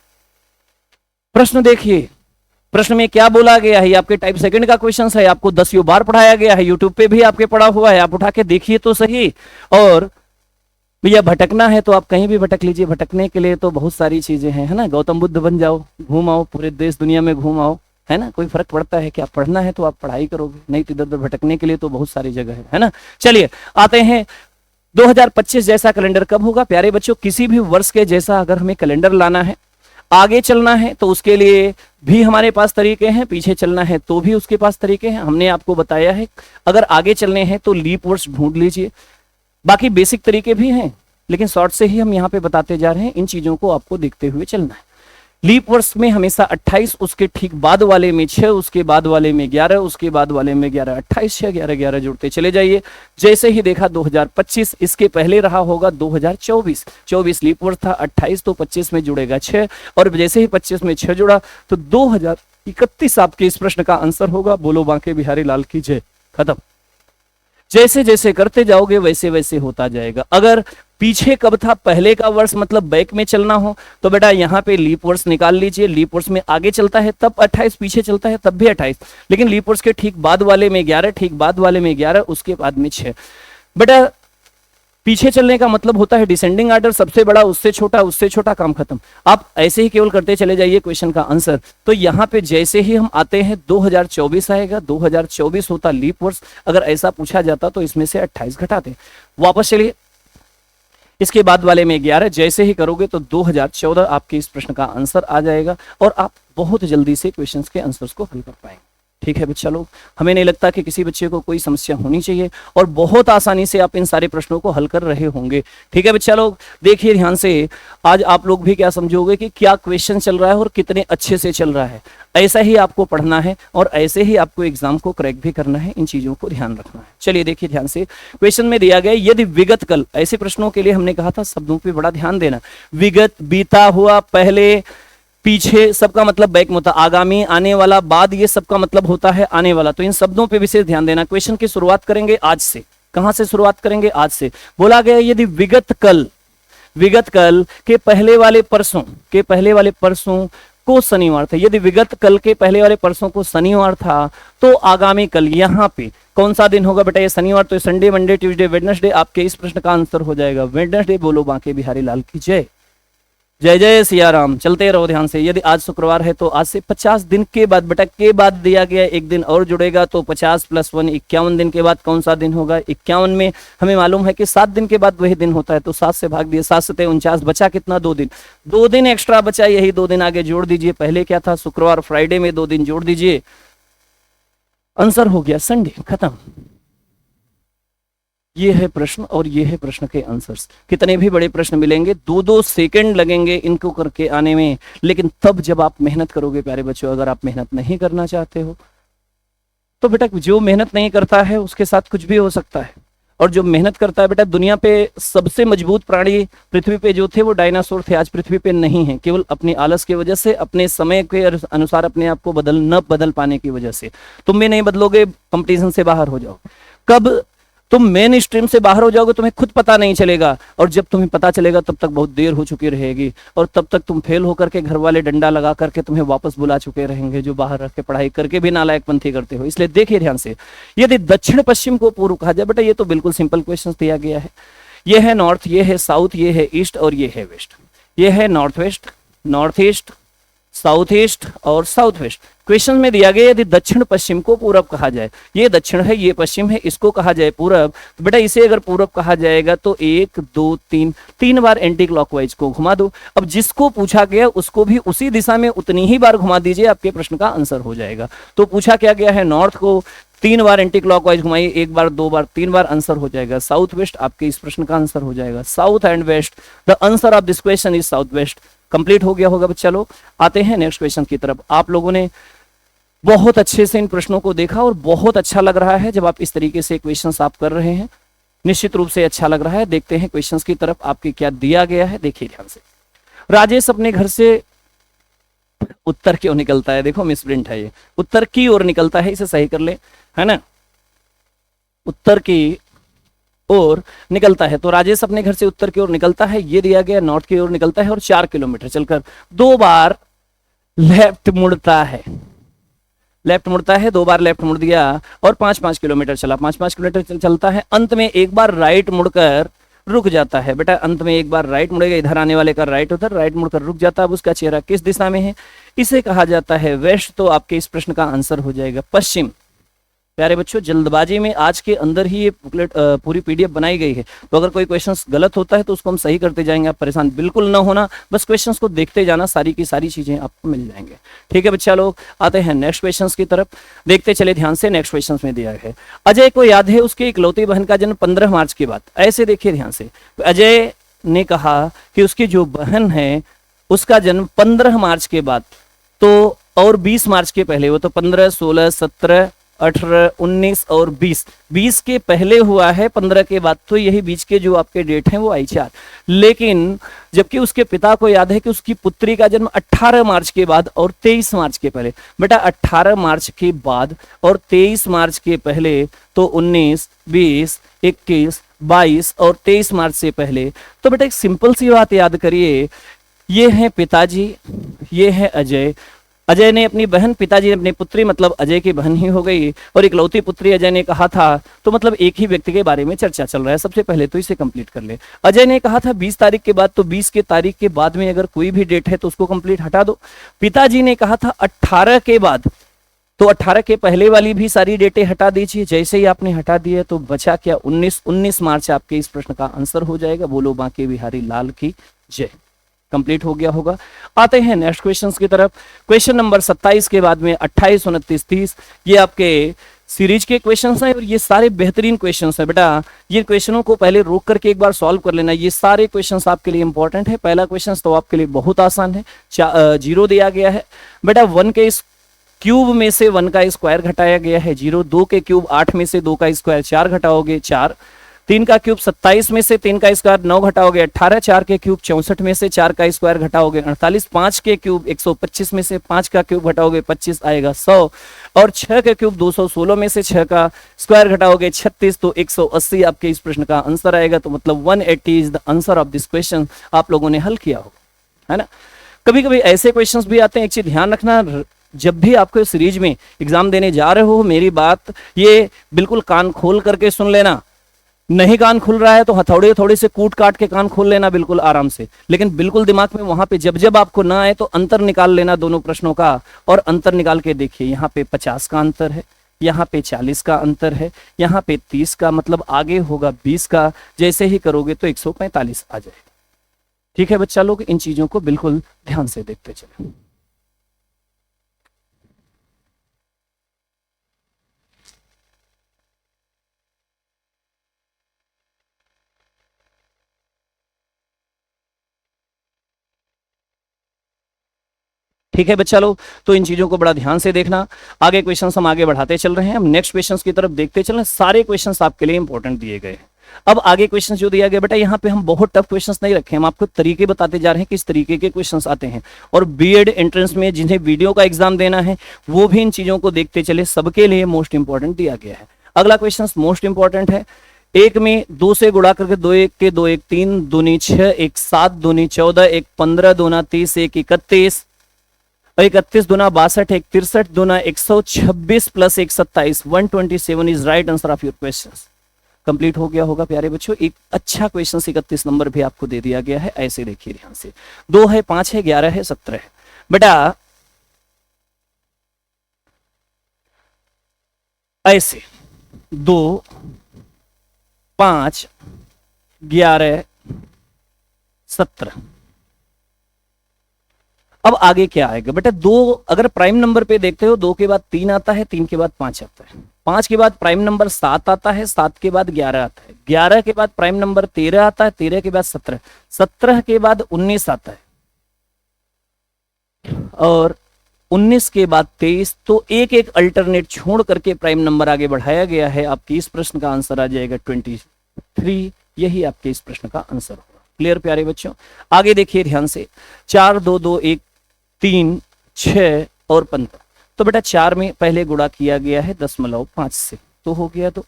प्रश्न देखिए, प्रश्न में क्या बोला गया है। आपके टाइप सेकंड का क्वेश्चन है, आपको 10 बार पढ़ाया गया है, यूट्यूब पे भी आपके पढ़ा हुआ है, आप उठा के देखिए तो सही। और भैया भटकना है तो आप कहीं भी भटक लीजिए, भटकने के लिए तो बहुत सारी चीजें हैं, है ना। गौतम बुद्ध बन जाओ, घूम आओ, पूरे देश दुनिया में घूम आओ, है ना, कोई फर्क पड़ता है। क्या पढ़ना है तो आप पढ़ाई करोगे, नहीं तो इधर उधर भटकने के लिए तो बहुत सारी जगह है ना। चलिए आते हैं 2025 जैसा कैलेंडर कब होगा। प्यारे बच्चों, किसी भी वर्ष के जैसा अगर हमें कैलेंडर लाना है, आगे चलना है तो उसके लिए भी हमारे पास तरीके हैं, पीछे चलना है तो भी उसके पास तरीके हैं। हमने आपको बताया है अगर आगे चलने हैं तो लीप वर्ष ढूंढ लीजिए, बाकी बेसिक तरीके भी हैं, लेकिन शॉर्ट से ही हम यहाँ पे बताते जा रहे हैं। इन चीजों को आपको देखते हुए चलना है। लीप वर्ष में हमेशा 28, उसके ठीक बाद वाले में 6, उसके बाद वाले में 11, उसके बाद वाले में 11, 28, 6, 11, 11 जुड़ते चले जाइए। जैसे ही देखा 2025, इसके पहले रहा होगा 2024, 24 लीप वर्ष था, 28 तो 25 में जुड़ेगा 6, और जैसे ही 25 में 6 जुड़ा तो 2031 आपके इस प्रश्न का आंसर होगा। बोलो बांके बिहारी लाल की जय, खत्म। जैसे जैसे करते जाओगे वैसे वैसे होता जाएगा। अगर पीछे कब था, पहले का वर्ष मतलब बैक में चलना हो तो बेटा यहाँ पे लीप वर्ष निकाल लीजिए। लीप वर्ष में आगे चलता है तब 28, पीछे चलता है तब भी 28, लेकिन लीप वर्ष के ठीक बाद वाले में 11, ठीक बाद वाले में 11, उसके बाद में 6। बेटा पीछे चलने का मतलब होता है डिसेंडिंग ऑर्डर, सबसे बड़ा उससे छोटा, काम खत्म। आप ऐसे ही केवल करते चले जाइए क्वेश्चन का आंसर। तो यहाँ पे जैसे ही हम आते हैं 2024 आएगा, 2024 होता लीप वर्ष। अगर ऐसा पूछा जाता तो इसमें से 28 घटाते। वापस चलिए, इसके बाद वाले में 11, जैसे ही करोगे तो 2014 आपके इस प्रश्न का आंसर आ जाएगा और आप बहुत जल्दी से क्वेश्चंस के आंसर्स को हल कर पाएंगे। ठीक है बच्चा लोग, हमें नहीं लगता कि किसी बच्चे को कोई समस्या होनी चाहिए और बहुत आसानी से आप इन सारे प्रश्नों को हल कर रहे होंगे। ठीक है बच्चा लोग, देखिए ध्यान से, आज आप लोग भी क्या समझोगे कि क्या क्वेश्चन चल रहा है और कितने अच्छे से चल रहा है। ऐसा ही आपको पढ़ना है और ऐसे ही आपको एग्जाम को क्रैक भी करना है, इन चीजों को ध्यान रखना है। चलिए देखिए ध्यान से, क्वेश्चन में दिया गया यदि विगत कल, ऐसे प्रश्नों के लिए हमने कहा था शब्दों पे बड़ा ध्यान देना। विगत, बीता हुआ, पहले, पीछे, सबका मतलब बैक में होता है। आगामी, आने वाला, बाद, ये सबका मतलब होता है आने वाला। तो इन शब्दों पे विशेष ध्यान देना। क्वेश्चन की शुरुआत करेंगे आज से। कहां से शुरुआत करेंगे? आज से। बोला गया यदि विगत कल के पहले वाले परसों को शनिवार था। यदि विगत कल के पहले वाले परसों को शनिवार था तो आगामी कल यहाँ पे कौन सा दिन होगा बेटा? ये शनिवार, तो संडे, मंडे, ट्यूसडे, वेडनेसडे। आपके इस प्रश्न का आंसर हो जाएगा वेडनेसडे। बोलो बांके बिहारी लाल की जय, जय जय सिया राम। चलते रहो ध्यान से। यदि आज शुक्रवार है तो आज से 50 दिन के बाद, बेटा के बाद दिया गया, एक दिन और जुड़ेगा तो 50 + 1 51 दिन के बाद कौन सा दिन होगा? 51 में हमें मालूम है कि 7 दिन के बाद वही दिन होता है, तो 7 से भाग दिए, 7 से 49, बचा कितना? 2 दिन। 2 दिन एक्स्ट्रा बचा, यही 2 दिन आगे जोड़ दीजिए। पहले क्या था? शुक्रवार, फ्राइडे में 2 दिन जोड़ दीजिए, आंसर हो गया संडे, खत्म। ये है प्रश्न और ये है प्रश्न के आंसर्स। कितने भी बड़े प्रश्न मिलेंगे, 2-2 सेकंड लगेंगे इनको करके आने में, लेकिन तब जब आप मेहनत करोगे प्यारे बच्चों। अगर आप मेहनत नहीं करना चाहते हो तो बेटा जो मेहनत नहीं करता है उसके साथ कुछ भी हो सकता है, और जो मेहनत करता है बेटा, दुनिया पे सबसे मजबूत प्राणी पृथ्वी पे जो थे वो डायनासोर थे, आज पृथ्वी पे नहीं है, केवल अपने आलस की वजह से, अपने समय के अनुसार अपने आप को न बदल पाने की वजह से। तुम भी नहीं बदलोगे, कंपटीशन से बाहर हो जाओ। कब तुम मेन स्ट्रीम से बाहर हो जाओगे तुम्हें खुद पता नहीं चलेगा, और जब तुम्हें पता चलेगा तब तक बहुत देर हो चुकी रहेगी, और तब तक तुम फेल होकर के घर वाले डंडा लगा करके तुम्हें वापस बुला चुके रहेंगे, जो बाहर रख के पढ़ाई करके भी नालायक पंथी करते हो। इसलिए देखिए ध्यान से, यदि दक्षिण पश्चिम को पूर्व कहा जाए, बेटा ये तो बिल्कुल सिंपल क्वेश्चन दिया गया है। ये है नॉर्थ, ये है साउथ, ये है ईस्ट और ये है वेस्ट। ये है north west, north east, south east और साउथ वेस्ट। क्वेश्चन में दिया गया यदि दक्षिण पश्चिम को पूरब कहा जाए, ये दक्षिण है, ये पश्चिम है, इसको कहा जाए पूरब, तो बेटा इसे अगर पूरब कहा जाएगा तो 1 2 3 बार एंटी क्लॉकवाइज को घुमा दो। अब जिसको पूछा गया उसको भी उसी दिशा में उतनी ही बार घुमा दीजिए, आपके प्रश्न का आंसर हो जाएगा। तो पूछा क्या गया है? नॉर्थ को 3 बार एंटी क्लॉकवाइज घुमाइए, 1 बार 2 बार 3 बार, आंसर हो जाएगा साउथ वेस्ट। आपके इस प्रश्न का आंसर हो जाएगा south and west. The answer of this question is south west. Complete हो गया होगा बच्चा लोग। आते हैं नेक्स्ट क्वेश्चन की तरफ। आप लोगों ने बहुत अच्छे से इन प्रश्नों को देखा और बहुत अच्छा लग रहा है जब आप इस तरीके से क्वेश्चंस आप कर रहे हैं, निश्चित रूप से अच्छा लग रहा है। देखते हैं क्वेश्चंस की तरफ आपके क्या दिया गया है, देखिए ध्यान से। राजेश अपने घर से उत्तर क्यों निकलता है, देखो मिसप्रिंट है ये, उत्तर की ओर निकलता है, इसे सही कर ले, है ना, उत्तर की ओर निकलता है। तो राजेश अपने घर से उत्तर की ओर निकलता है, ये दिया गया, नॉर्थ की ओर निकलता है और 4 किलोमीटर चलकर 2 बार लेफ्ट मुड़ता है, लेफ्ट मुड़ता है, 2 बार लेफ्ट मुड़ दिया और 5-5 किलोमीटर चला, 5-5 किलोमीटर चलता है, अंत में 1 बार राइट मुड़कर रुक जाता है। बेटा अंत में 1 बार राइट मुड़ेगा, इधर आने वाले का राइट उधर, राइट मुड़कर रुक जाता है। अब उसका चेहरा किस दिशा में है, इसे कहा जाता है वेस्ट। तो आपके इस प्रश्न का आंसर हो जाएगा पश्चिम। प्यारे बच्चों, जल्दबाजी में आज के अंदर ही ये बुकलेट पूरी पीडीएफ बनाई गई है, तो अगर कोई क्वेश्चंस गलत होता है तो उसको हम सही करते जाएंगे। आप परेशान बिल्कुल ना होना, बस क्वेश्चंस को देखते जाना, सारी की सारी चीजें आपको मिल जाएंगे। ठीक है बच्चा लोग, आते हैं नेक्स्ट क्वेश्चंस की तरफ, देखते चले ध्यान से। नेक्स्ट क्वेश्चंस में दिया है, अजय को याद है उसकी इकलौती बहन का जन्म 15 मार्च के बाद। ऐसे देखिए ध्यान से, अजय ने कहा कि उसकी जो बहन है उसका जन्म 15 मार्च के बाद, तो और 20 मार्च के पहले, वो तो 15, 16, 17, 18, 19 और 20 के पहले हुआ है, 15 के बाद, तो यही बीच के जो आपके डेट हैं वो आई 4। लेकिन जबकि उसके पिता को याद है कि उसकी पुत्री का जन्म 18 मार्च के बाद और 23 मार्च के पहले। बेटा 18 मार्च के बाद और 23 मार्च के पहले, तो 19, 20, 21, 22 और 23 मार्च से पहले। तो बेटा एक सिंपल सी बात याद करिए, ये है पिताजी, ये है अजय। अजय ने अपनी बहन, पिताजी ने अपनी पुत्री, मतलब अजय की बहन ही हो गई, और इकलौती पुत्री अजय ने कहा था, तो मतलब एक ही व्यक्ति के बारे में चर्चा चल रहा है। सबसे पहले तो इसे कंप्लीट कर ले। अजय ने कहा था 20 तारीख के बाद, तो 20 के तारीख के बाद में अगर कोई भी डेट है तो उसको कंप्लीट हटा दो। पिताजी ने कहा था 18 के बाद, तो 18 के पहले वाली भी सारी डेटें हटा दीजिए। जैसे ही आपने हटा दिए तो बचा क्या, 19 मार्च आपके इस प्रश्न का आंसर हो जाएगा। बोलो बांके बिहारी लाल की जय। कंप्लीट हो गया होगा। आते हैं नेक्स्ट क्वेश्चंस की तरफ। क्वेश्चन नंबर 27 के बाद में 28, 29, 30 ये आपके सीरीज के क्वेश्चंस हैं और ये सारे बेहतरीन क्वेश्चंस हैं। बेटा ये क्वेश्चनों को पहले रोक करके एक बार सॉल्व कर लेना, ये सारे क्वेश्चंस आपके लिए इंपॉर्टेंट है। पहला क्वेश्चन तो आपके लिए बहुत आसान है, 0 दिया गया है। बेटा 1 के इस क्यूब में से 1 का स्क्वायर घटाया गया है 0, 2 के क्यूब 8 में से 2 का स्क्वायर 4 घटाओगे 4, 3 का क्यूब 27 में से 3 का स्क्वायर 9 घटाओगे 18, 4 के क्यूब 64 में से 4 का स्क्वायर घटाओगे 48, 5 के क्यूब 125 में से 5 का क्यूब घटाओगे 25 आएगा 100, और 6 के क्यूब 216 में से 6 का स्क्वायर घटाओगे 36, तो 180 आपके इस प्रश्न का आंसर आएगा। तो मतलब 180 is the answer of this question. आप लोगों ने हल किया होगा, है ना। कभी कभी ऐसे क्वेश्चंस भी आते हैं, एक चीज ध्यान रखना, जब भी आपको सीरीज में एग्जाम देने जा रहे हो, मेरी बात ये बिल्कुल कान खोल करके सुन लेना। नहीं कान खुल रहा है तो हथौड़े थोड़े से कूट काट के कान खोल लेना बिल्कुल आराम से, लेकिन बिल्कुल दिमाग में वहां पे जब जब आपको ना आए तो अंतर निकाल लेना दोनों प्रश्नों का, और अंतर निकाल के देखिए, यहाँ पे 50 का अंतर है, यहाँ पे 40 का अंतर है, यहाँ पे 30 का, मतलब आगे होगा 20 का। जैसे ही करोगे तो 145 आ जाएगा। ठीक है बच्चा लोग, इन चीजों को बिल्कुल ध्यान से देखते चले। ठीक है बच्चा लोग, तो इन चीजों को बड़ा ध्यान से देखना। आगे क्वेश्चंस हम आगे बढ़ाते चल रहे हैं, हम नेक्स्ट क्वेश्चंस की तरफ देखते चल रहे हैं। सारे क्वेश्चंस आपके लिए इंपॉर्टेंट दिए गए हैं। अब आगे क्वेश्चंस जो दिया गया बेटा, यहाँ पे हम बहुत टफ क्वेश्चंस नहीं रखे, हम आपको तरीके बताते जा रहे हैं किस तरीके के क्वेश्चंस आते हैं। और बीएड एंट्रेंस में जिन्हें वीडियो का एग्जाम देना है वो भी इन चीजों को देखते चले, सबके लिए मोस्ट इंपॉर्टेंट दिया गया है। अगला क्वेश्चन मोस्ट इंपॉर्टेंट है। 1 में 2 से गुणा करके 2 1 के 2 1 3, दूनी 6, 1 7, दूनी 14, 1 15, दूना 30, 1 31, 31 दूना 62, 1 63, दूना 126 plus 1 27, 127 is right answer of your question. Complete हो गया होगा प्यारे बच्चों। एक अच्छा क्वेश्चन 31 नंबर भी आपको दे दिया गया है। ऐसे देखिए ध्यान से, 2 है, 5 है, 11 है, 17 है। बेटा ऐसे 2, 5, 11, 17। अब आगे क्या आएगा बेटा, दो अगर प्राइम नंबर पे देखते हो, 2 के बाद 3 आता है, 3 के बाद 5 आता है, 5 के बाद प्राइम नंबर 7 आता है, 7 के बाद 11 आता है, 11 के बाद प्राइम नंबर 13 आता है, 13 के बाद 17, 17 के बाद 19 आता है, और 19 के बाद 23। तो एक एक अल्टरनेट छोड़ करके प्राइम नंबर आगे बढ़ाया गया है। आपकी इस प्रश्न का आंसर आ जाएगा 23। यही आपके इस प्रश्न का आंसर होगा। क्लियर प्यारे बच्चों? आगे देखिए ध्यान से, 4 2 2 1 3 6 और 15। तो बेटा 4 में पहले गुणा किया गया है 0.5 से, तो हो गया 2।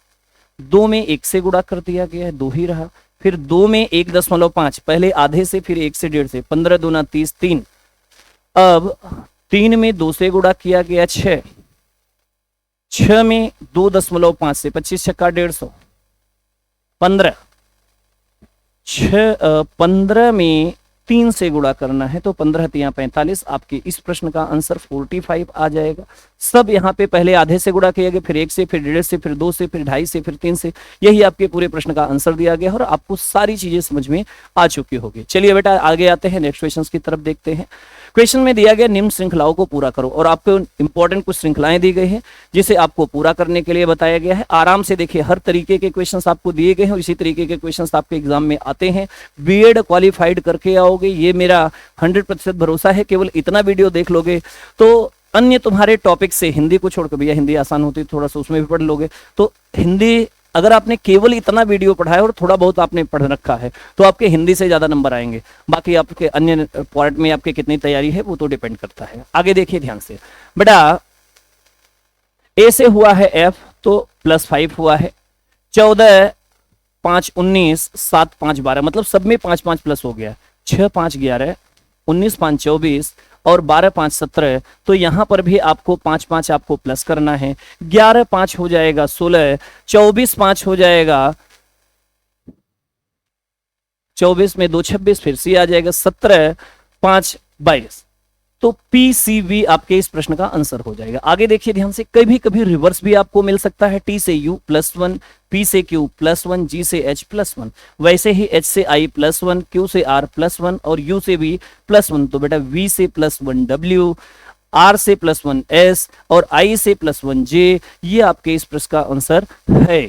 2 में 1 से गुणा कर दिया गया है, 2 ही रहा। फिर 2 में 1.5, पहले आधे से फिर 1 से 1.5 से, 15 दूना 30, 3। अब 3 में 2 से गुणा किया गया 6, 6 में 2.5 से, 25 छक्का 150, 15, 15 में 3 से गुणा करना है, तो 15 3 45। आपके इस प्रश्न का आंसर 45 आ जाएगा। सब यहाँ पे पहले आधे से गुणा किया गया, फिर 1 से, फिर 1.5 से, फिर 2 से, फिर 2.5 से, फिर 3 से। यही आपके पूरे प्रश्न का आंसर दिया गया और आपको सारी चीजें समझ में आ चुकी होगी। चलिए बेटा आगे आते हैं, नेक्स्ट क्वेश्चन की तरफ देखते हैं। क्वेश्चन में दिया गया निम्न श्रृंखलाओं को पूरा करो, और आपको इंपॉर्टेंट कुछ श्रृंखलाएं दी गई है जिसे आपको पूरा करने के लिए बताया गया है। आराम से देखिए, हर तरीके के क्वेश्चंस आपको दिए गए हैं और इसी तरीके के क्वेश्चंस आपके एग्जाम में आते हैं। बीएड क्वालिफाइड करके आओगे, ये मेरा 100% भरोसा है। केवल इतना वीडियो देख लोगे तो अन्य तुम्हारे टॉपिक से, हिंदी को छोड़कर, भैया हिंदी आसान होती है थोड़ा सा, उसमें भी पढ़ लोगे। तो हिंदी अगर आपने केवल इतना वीडियो पढ़ा है और थोड़ा बहुत आपने पढ़ रखा है तो आपके हिंदी से ज्यादा नंबर आएंगे। बाकी आपके अन्य पार्ट में आपके कितनी तैयारी है वो तो डिपेंड करता है। आगे देखिए ध्यान से बेटा, ए से हुआ है एफ, तो +5 हुआ है। 14 5 19 7 5 12, मतलब सब में 5 5 प्लस हो गया। 6 5 11, 19 5 24 और 12 5 17। तो यहां पर भी आपको 5 5 आपको प्लस करना है। 11 5 हो जाएगा 16, 24 5 हो जाएगा 24 में 2 26, फिर सी आ जाएगा 17 5 22। तो PCV आपके इस प्रश्न का आंसर हो जाएगा। आगे देखिए ध्यान से, कभी कभी रिवर्स भी आपको मिल सकता है। T से U +1, P से Q +1, G से H +1, वैसे ही H से I +1, Q से R +1 और U से V +1। तो बेटा V से +1 W, R से +1 S और I से +1 J, ये आपके इस प्रश्न का आंसर है।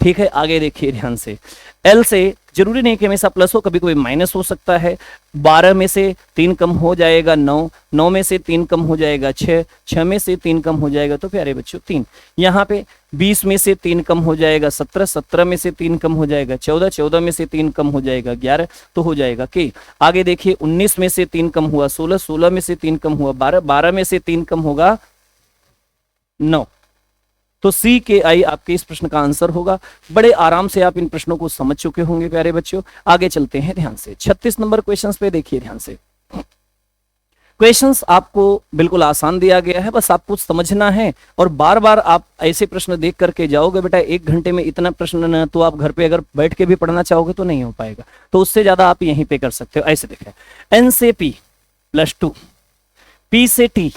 ठीक है, आगे देखिए ध्यान से, L से जरूरी नहीं कि हमेशा प्लस हो, कभी कभी माइनस हो सकता है। 12 में से 3 कम हो जाएगा 9, 9 में से 3 कम हो जाएगा 6, 6 में से 3 कम हो जाएगा, तो प्यारे बच्चों 3। यहाँ पे 20 में से 3 कम हो जाएगा 17, 17 में से 3 कम हो जाएगा 14, 14 में से 3 कम हो जाएगा 11, तो हो जाएगा के। आगे देखिए 19 में से 3 कम हुआ 16, 16 में से 3 कम हुआ 12, 12 में से 3 कम होगा 9। तो सी के आई आपके इस प्रश्न का आंसर होगा। बड़े आराम से आप इन प्रश्नों को समझ चुके होंगे प्यारे बच्चों। आगे चलते हैं ध्यान से, 36 नंबर क्वेश्चंस पे देखिए ध्यान से। क्वेश्चंस आपको बिल्कुल आसान दिया गया है, बस आपको समझना है और बार बार आप ऐसे प्रश्न देख करके जाओगे। बेटा 1 घंटे में इतना प्रश्न तो आप घर पे अगर बैठ के भी पढ़ना चाहोगे तो नहीं हो पाएगा, तो उससे ज्यादा आप यहीं पे कर सकते हो। ऐसे देखें, N से P +2, P से T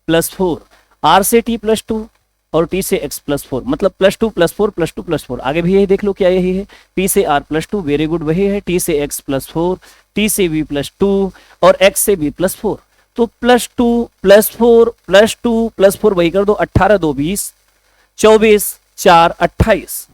+4, R से T +2 और T से X +4, मतलब +2 +4 +2 +4। आगे भी यही देख लो, क्या यही है? P से R +2, वेरी गुड वही है। T से X +4, T से V +2 और X से V +4। तो +2 +4 +2 +4 वही कर दो, 18 2 20, 24 4 28,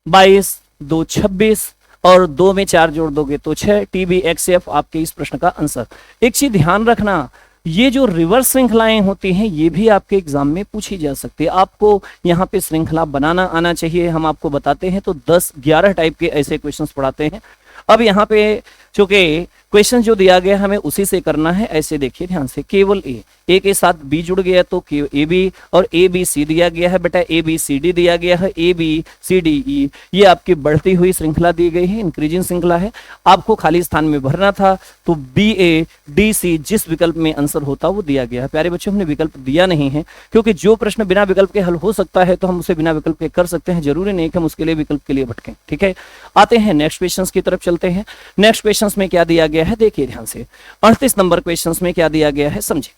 22 2 26 और 2 में 4 जोड़ दोगे तो 6। TBXF आपके इस प्रश्न का आंसर। एक चीज ध्यान रखना, ये जो रिवर्स श्रृंखलाएं होती हैं ये भी आपके एग्जाम में पूछी जा सकती है। आपको यहाँ पे श्रृंखला बनाना आना चाहिए। हम आपको बताते हैं तो 10-11 टाइप के ऐसे क्वेश्चंस पढ़ाते हैं। अब यहाँ पे चूंकि क्वेश्चन जो दिया गया हमें उसी से करना है। ऐसे देखिए ध्यान से, केवल ए के साथ बी जुड़ गया तो ए बी, और ए बी सी दिया गया है। बेटा ए बी सी डी दिया गया है, A B C D E, ये आपकी बढ़ती हुई श्रृंखला दी गई है, इंक्रीजिंग श्रृंखला है। आपको खाली स्थान में भरना था तो बी ए डी सी जिस विकल्प में आंसर होता वो दिया गया है। प्यारे बच्चों, हमने विकल्प दिया नहीं है क्योंकि जो प्रश्न बिना विकल्प के हल हो सकता है तो हम उसे बिना विकल्प के कर सकते हैं। जरूरी नहीं कि हम उसके लिए विकल्प के लिए भटकें। ठीक है, आते हैं नेक्स्ट क्वेश्चन की तरफ चलते हैं। नेक्स्ट क्वेश्चन में क्या दिया गया है देखिए ध्यान से। 38 नंबर क्वेश्चन में क्या दिया गया है समझिए।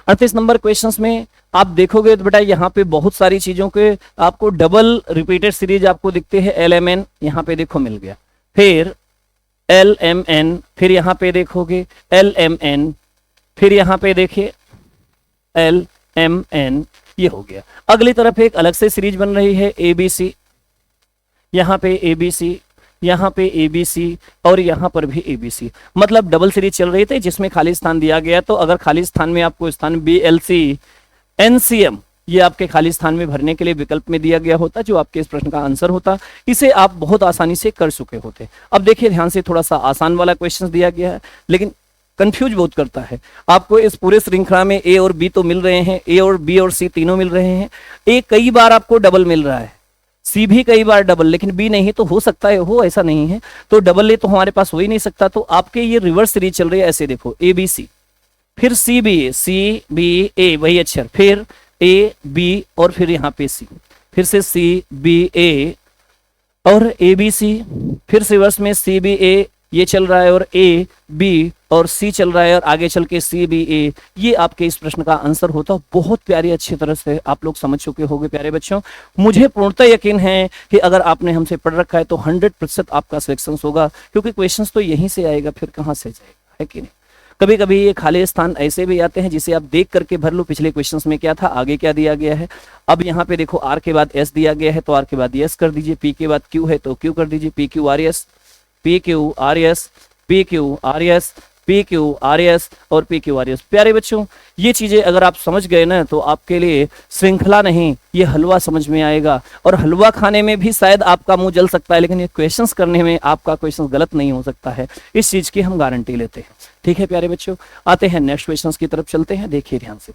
38 नंबर क्वेश्चंस में आप देखोगे तो बेटा यहाँ पे बहुत सारी चीजों के आपको डबल रिपीटेड सीरीज आपको दिखते हैं। LMN यहाँ पे देखो मिल गया। फिर LMN, फिर यहाँ पे देखोगे LMN, फिर यहाँ पे देखिए LMN, ये हो गया। अगली तरफ एक अलग से सीरीज बन रही है ABC, यहाँ पे ABC, यहाँ पे ABC और यहाँ पर भी ABC, मतलब डबल सीरीज चल रही थी जिसमें खाली स्थान दिया गया। तो अगर खाली स्थान में आपको स्थान BLC NCM ये आपके खाली स्थान में भरने के लिए विकल्प में दिया गया होता, जो आपके इस प्रश्न का आंसर होता, इसे आप बहुत आसानी से कर चुके होते। अब देखिए ध्यान से, थोड़ा सा आसान वाला क्वेश्चन दिया गया है लेकिन कंफ्यूज बहुत करता है आपको। इस पूरे श्रृंखला में A और B तो मिल रहे हैं, A और B और C तीनों मिल रहे हैं। A कई बार आपको डबल मिल रहा है, C भी कई बार डबल, लेकिन B नहीं। तो हो सकता है हो, ऐसा नहीं है। तो डबल A तो हमारे पास हो ही नहीं सकता। तो आपके ये रिवर्स सीरीज चल रही है, ऐसे देखो ABC, फिर CBA वही अक्षर, फिर AB और फिर यहाँ पे C, फिर से CBA और ABC, फिर से रिवर्स में CBA ये चल रहा है और AB और C चल रहा है और आगे चल के CBA। ये आपके इस प्रश्न का आंसर होता। बहुत प्यारी अच्छी तरह से आप लोग समझ चुके होंगे प्यारे बच्चों। मुझे पूर्णतः यकीन है कि अगर आपने हमसे पढ़ रखा है तो 100% आपका सिलेक्शन होगा, क्योंकि क्वेश्चंस तो यहीं से आएगा, फिर कहाँ से जाएगा, है कि नहीं। कभी कभी ये खाली स्थान ऐसे भी आते हैं जिसे आप देख करके भर लो, पिछले क्वेश्चंस में क्या था, आगे क्या दिया गया है। अब यहाँ पे देखो R के बाद S दिया गया है तो R के बाद S कर दीजिए, P के बाद Q है तो Q कर दीजिए, PQRS PQRS PQRS PQRS और PQRS। प्यारे बच्चों, ये चीजें अगर आप समझ गए ना तो आपके लिए श्रृंखला नहीं, ये हलवा समझ में आएगा। और हलवा खाने में भी शायद आपका मुंह जल सकता है, लेकिन ये क्वेश्चंस करने में आपका क्वेश्चन गलत नहीं हो सकता है, इस चीज की हम गारंटी लेते हैं। ठीक है प्यारे बच्चों, आते हैं नेक्स्ट क्वेश्चन की तरफ चलते हैं। देखिए ध्यान से,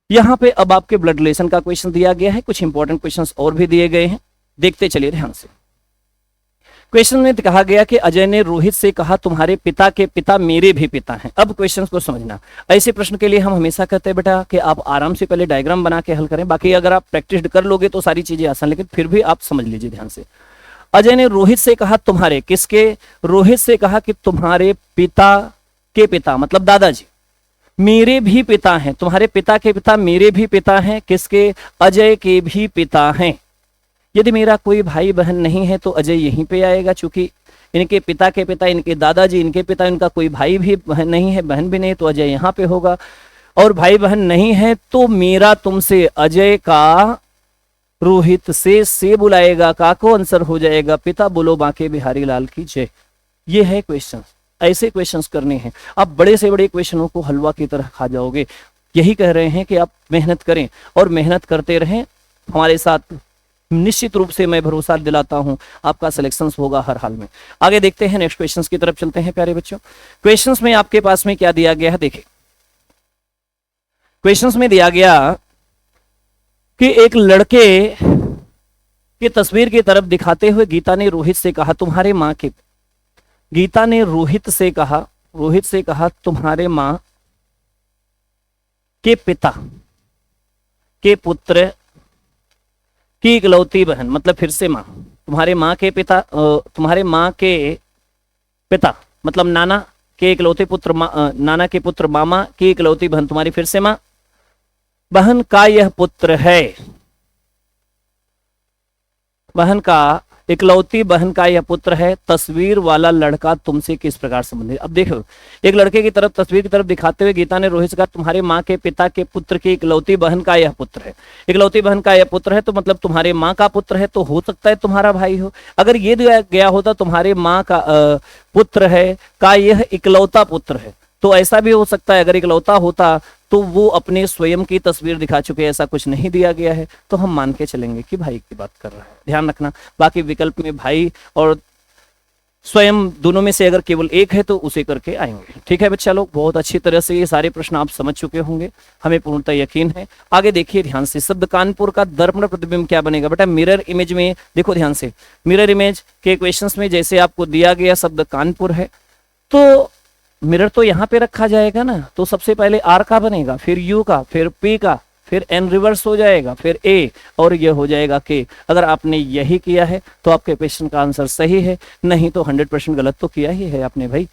यहाँ पे अब आपके ब्लड रिलेशन का क्वेश्चन दिया गया है, कुछ इंपॉर्टेंट क्वेश्चन और भी दिए गए हैं, देखते चलिए ध्यान से। क्वेश्चन में कहा गया कि अजय ने रोहित से कहा तुम्हारे पिता के पिता मेरे भी पिता हैं। अब क्वेश्चन को समझना, ऐसे प्रश्न के लिए हम हमेशा कहते हैं बेटा कि आप आराम से पहले डायग्राम बना के हल करें, बाकी अगर आप प्रैक्टिस कर लोगे तो सारी चीजें आसान, लेकिन फिर भी आप समझ लीजिए ध्यान से। अजय ने रोहित से कहा तुम्हारे, किसके, रोहित से कहा कि तुम्हारे पिता के पिता मतलब दादाजी मेरे भी पिता हैं, तुम्हारे पिता के पिता मेरे भी पिता हैं, किसके, अजय के भी पिता हैं। यदि मेरा कोई भाई बहन नहीं है तो अजय यहीं पे आएगा, क्योंकि इनके पिता के पिता इनके दादाजी, इनके पिता इनका कोई भाई भी नहीं है, बहन भी नहीं, तो अजय यहाँ पे होगा। और भाई बहन नहीं है तो मेरा तुमसे अजय का रोहित से बुलाएगा, का को आंसर हो जाएगा पिता बोलो बांके बिहारी लाल की जय। ये है क्वेश्चन, ऐसे क्वेश्चंस करने हैं। आप बड़े से बड़े क्वेश्चनों को हलवा की तरह खा जाओगे। यही कह रहे हैं कि आप मेहनत करें और मेहनत करते रहें हमारे साथ, निश्चित रूप से मैं भरोसा दिलाता हूं आपका सिलेक्शन होगा हर हाल में। आगे देखते हैं, नेक्स्ट क्वेश्चंस की तरफ चलते हैं प्यारे बच्चों। क्वेश्चंस में आपके पास में क्या दिया गया है, देखिए क्वेश्चंस में दिया गया कि एक लड़के की तस्वीर की तरफ दिखाते हुए गीता ने रोहित से कहा तुम्हारे माँ के, गीता ने रोहित से कहा तुम्हारे माँ के पिता के पुत्र की इकलौती बहन, मतलब फिर से माँ, तुम्हारे माँ के पिता, तुम्हारे माँ के पिता मतलब नाना के इकलौते पुत्र, नाना के पुत्र मामा की इकलौती बहन तुम्हारी फिर से माँ, बहन का यह पुत्र है, बहन का इकलौती बहन का यह पुत्र है, तस्वीर वाला लड़का तुमसे किस प्रकार संबंधित। अब देखो, एक लड़के की तरफ तस्वीर की तरफ दिखाते हुए गीता ने रोहित से कहा तुम्हारे माँ के पिता के पुत्र की इकलौती बहन का यह पुत्र है। इकलौती बहन का यह पुत्र है तो मतलब तुम्हारे माँ का पुत्र है, तो हो सकता है तुम्हारा भाई हो। अगर ये दिया गया होता तुम्हारे माँ का पुत्र है का यह इकलौता पुत्र है, तो ऐसा भी हो सकता है अगर इकलौता होता तो वो अपने स्वयं की तस्वीर दिखा चुके, ऐसा कुछ नहीं दिया गया है तो हम मान के चलेंगे कि भाई की बात कर रहा है। ध्यान रखना, बाकी विकल्प में भाई और स्वयं दोनों में से अगर केवल एक है तो उसे करके आएंगे। ठीक है बच्चा लोग, बहुत अच्छी तरह से ये सारे प्रश्न आप समझ चुके होंगे, हमें पूर्णतः यकीन है। आगे देखिए ध्यान से, शब्द कानपुर का दर्पण प्रतिबिंब क्या बनेगा बेटा, मिरर इमेज में देखो ध्यान से, मिरर इमेज के क्वेश्चंस में जैसे आपको दिया गया शब्द कानपुर है तो मिरर तो यहाँ पे रखा जाएगा ना, तो सबसे पहले आर का बनेगा, फिर यू का, फिर पी का, फिर एन रिवर्स हो जाएगा, फिर ए और ये हो जाएगा के। अगर आपने यही किया है तो आपके क्वेश्चन का आंसर सही है, नहीं तो 100% गलत तो किया ही है आपने भाई।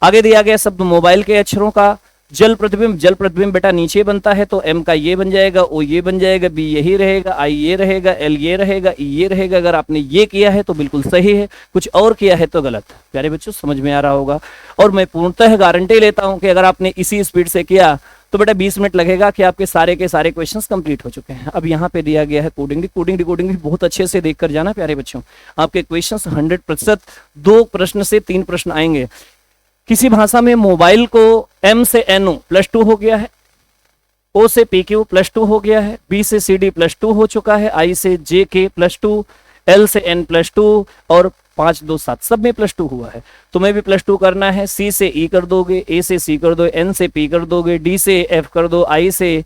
आगे दिया गया शब्द मोबाइल के अक्षरों का जल प्रतिबिंब बेटा नीचे बनता है, तो m का ये बन जाएगा, o ये बन जाएगा, b यही रहेगा, i ये रहेगा, l ये रहेगा, e ये रहेगा। अगर आपने ये किया है तो बिल्कुल सही है, कुछ और किया है तो गलत। प्यारे बच्चों समझ में आ रहा होगा। और मैं पूर्णतः गारंटी लेता हूं कि अगर आपने इसी स्पीड से किया तो बेटा 20 मिनट लगेगा कि आपके सारे के सारे क्वेश्चंस कंप्लीट हो चुके हैं। अब यहाँ पे दिया गया है कोडिंग डिकोडिंग भी बहुत अच्छे से देख कर जाना प्यारे बच्चों। आपके क्वेश्चंस 100% 2 प्रश्न से 3 प्रश्न आएंगे। किसी भाषा में मोबाइल को M से NO +2 हो गया है, O से PQ +2 हो गया है, B से CD +2 हो चुका है, I से JK +2, L से N +2 और 5 2 7 सब में +2 हुआ है। तुम्हें भी +2 करना है। C से E कर दोगे, A से C कर दो, N से P कर दोगे, D से F कर दो, I से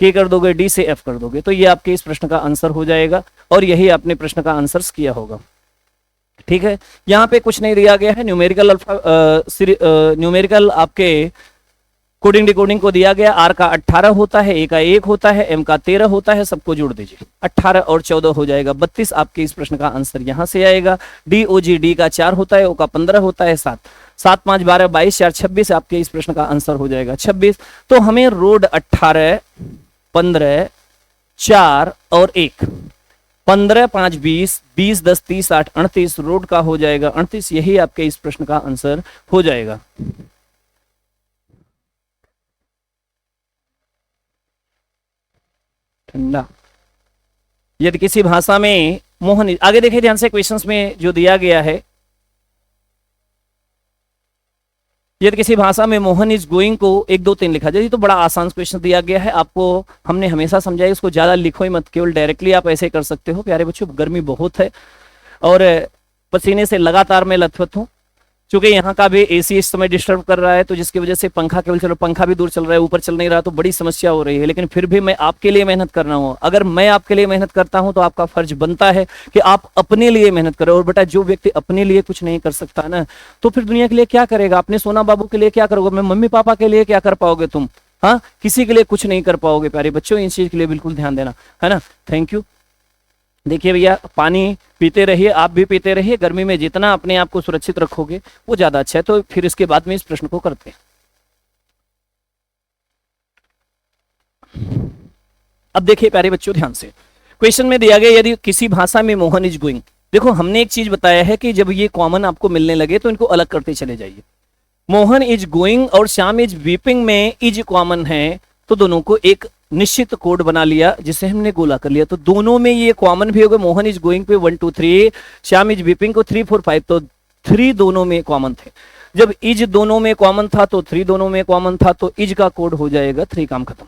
K कर दोगे, D से F कर दोगे। तो ये आपके इस प्रश्न का आंसर हो जाएगा और यही आपने प्रश्न का आंसर किया होगा। ठीक है, यहाँ पे कुछ नहीं दिया गया है। न्यूमेरिकल आपके कोडिंग डिकोडिंग को दिया गया। R का 18 होता है, A का 1 होता है, M का 13 होता है, सबको जोड़ दीजिए, 18 और 14 हो जाएगा 32। आपके इस प्रश्न का आंसर यहां से आएगा। DOG, D का 4 होता है, O का 15 होता है, 7 7 5 12 22 4 26। आपके इस प्रश्न का आंसर हो जाएगा 26। तो हमें रोड 18 15 4 और 1 15 5 20 20 10 30 8 38 रोड का हो जाएगा 38। यही आपके इस प्रश्न का आंसर हो जाएगा। ठंडा। यदि किसी भाषा में मोहन, आगे देखिए ध्यान से क्वेश्चंस में जो दिया गया है, यदि किसी भाषा में मोहन इज गोइंग को 1 2 3 लिखा जाए तो बड़ा आसान क्वेश्चन दिया गया है। आपको हमने हमेशा समझाया इसको ज्यादा लिखो ही मत, केवल डायरेक्टली आप ऐसे कर सकते हो। प्यारे बच्चों गर्मी बहुत है और पसीने से लगातार मैं लथपथ हूँ। चूंकि यहाँ का भी एसी इस समय डिस्टर्ब कर रहा है, तो जिसकी वजह से पंखा केवल चलो, पंखा भी दूर चल रहा है, ऊपर चल नहीं रहा, तो बड़ी समस्या हो रही है। लेकिन फिर भी मैं आपके लिए मेहनत कर रहा हूँ। अगर मैं आपके लिए मेहनत करता हूँ तो आपका फर्ज बनता है कि आप अपने लिए मेहनत करो। और बेटा जो व्यक्ति अपने लिए कुछ नहीं कर सकता ना, तो फिर दुनिया के लिए क्या करेगा? अपने सोना बाबू के लिए क्या करोगे? मैं मम्मी पापा के लिए क्या कर पाओगे तुम? हाँ, किसी के लिए कुछ नहीं कर पाओगे। प्यारे बच्चों इस चीज के लिए बिल्कुल ध्यान देना है ना। Thank you. देखिए भैया, पानी पीते रहिए, आप भी पीते रहिए। गर्मी में जितना अपने आप को सुरक्षित रखोगे वो ज्यादा अच्छा है। तो फिर इसके बाद में इस प्रश्न को करते हैं। अब देखिए प्यारे बच्चों ध्यान से, क्वेश्चन में दिया गया यदि किसी भाषा में मोहन इज गोइंग। देखो हमने एक चीज बताया है कि जब ये कॉमन आपको मिलने लगे तो इनको अलग करते चले जाइए। मोहन इज गोइंग और श्याम इज वीपिंग में इज कॉमन है, तो दोनों को एक निश्चित कोड बना लिया जिसे हमने गोला कर लिया। तो दोनों में ये कॉमन भी हो गए। मोहन इज गोइंग पे 1 2 3, श्याम इज वीपिंग को 3 4 5, तो 3 दोनों में कॉमन थे। जब इज दोनों में कॉमन था तो 3 दोनों में कॉमन था, तो इज का कोड हो जाएगा 3। काम खत्म।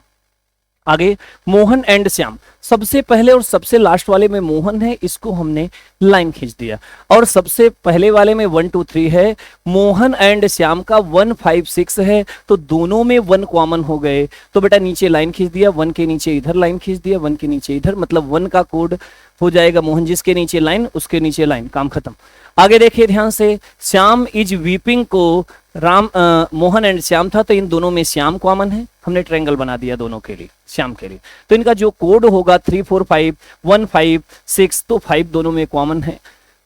आगे मोहन एंड श्याम, सबसे पहले और सबसे लास्ट वाले में मोहन है, इसको हमने लाइन खींच दिया। और सबसे पहले वाले में 1 2 3 है, मोहन एंड श्याम का 1 5 6 है, तो दोनों में 1 कॉमन हो गए। तो बेटा नीचे लाइन खींच दिया, 1 के नीचे इधर लाइन खींच दिया, 1 के नीचे इधर, मतलब 1 का कोड हो जाएगा मोहन, जिसके नीचे लाइन उसके नीचे लाइन। काम खत्म। आगे देखिए ध्यान से, श्याम इज वीपिंग को मोहन एंड श्याम था, तो इन दोनों में श्याम कॉमन है, हमने ट्रायंगल बना दिया दोनों के लिए, श्याम के लिए। तो इनका जो कोड होगा 3 4 5 1 5 6, तो 5 दोनों में कॉमन है,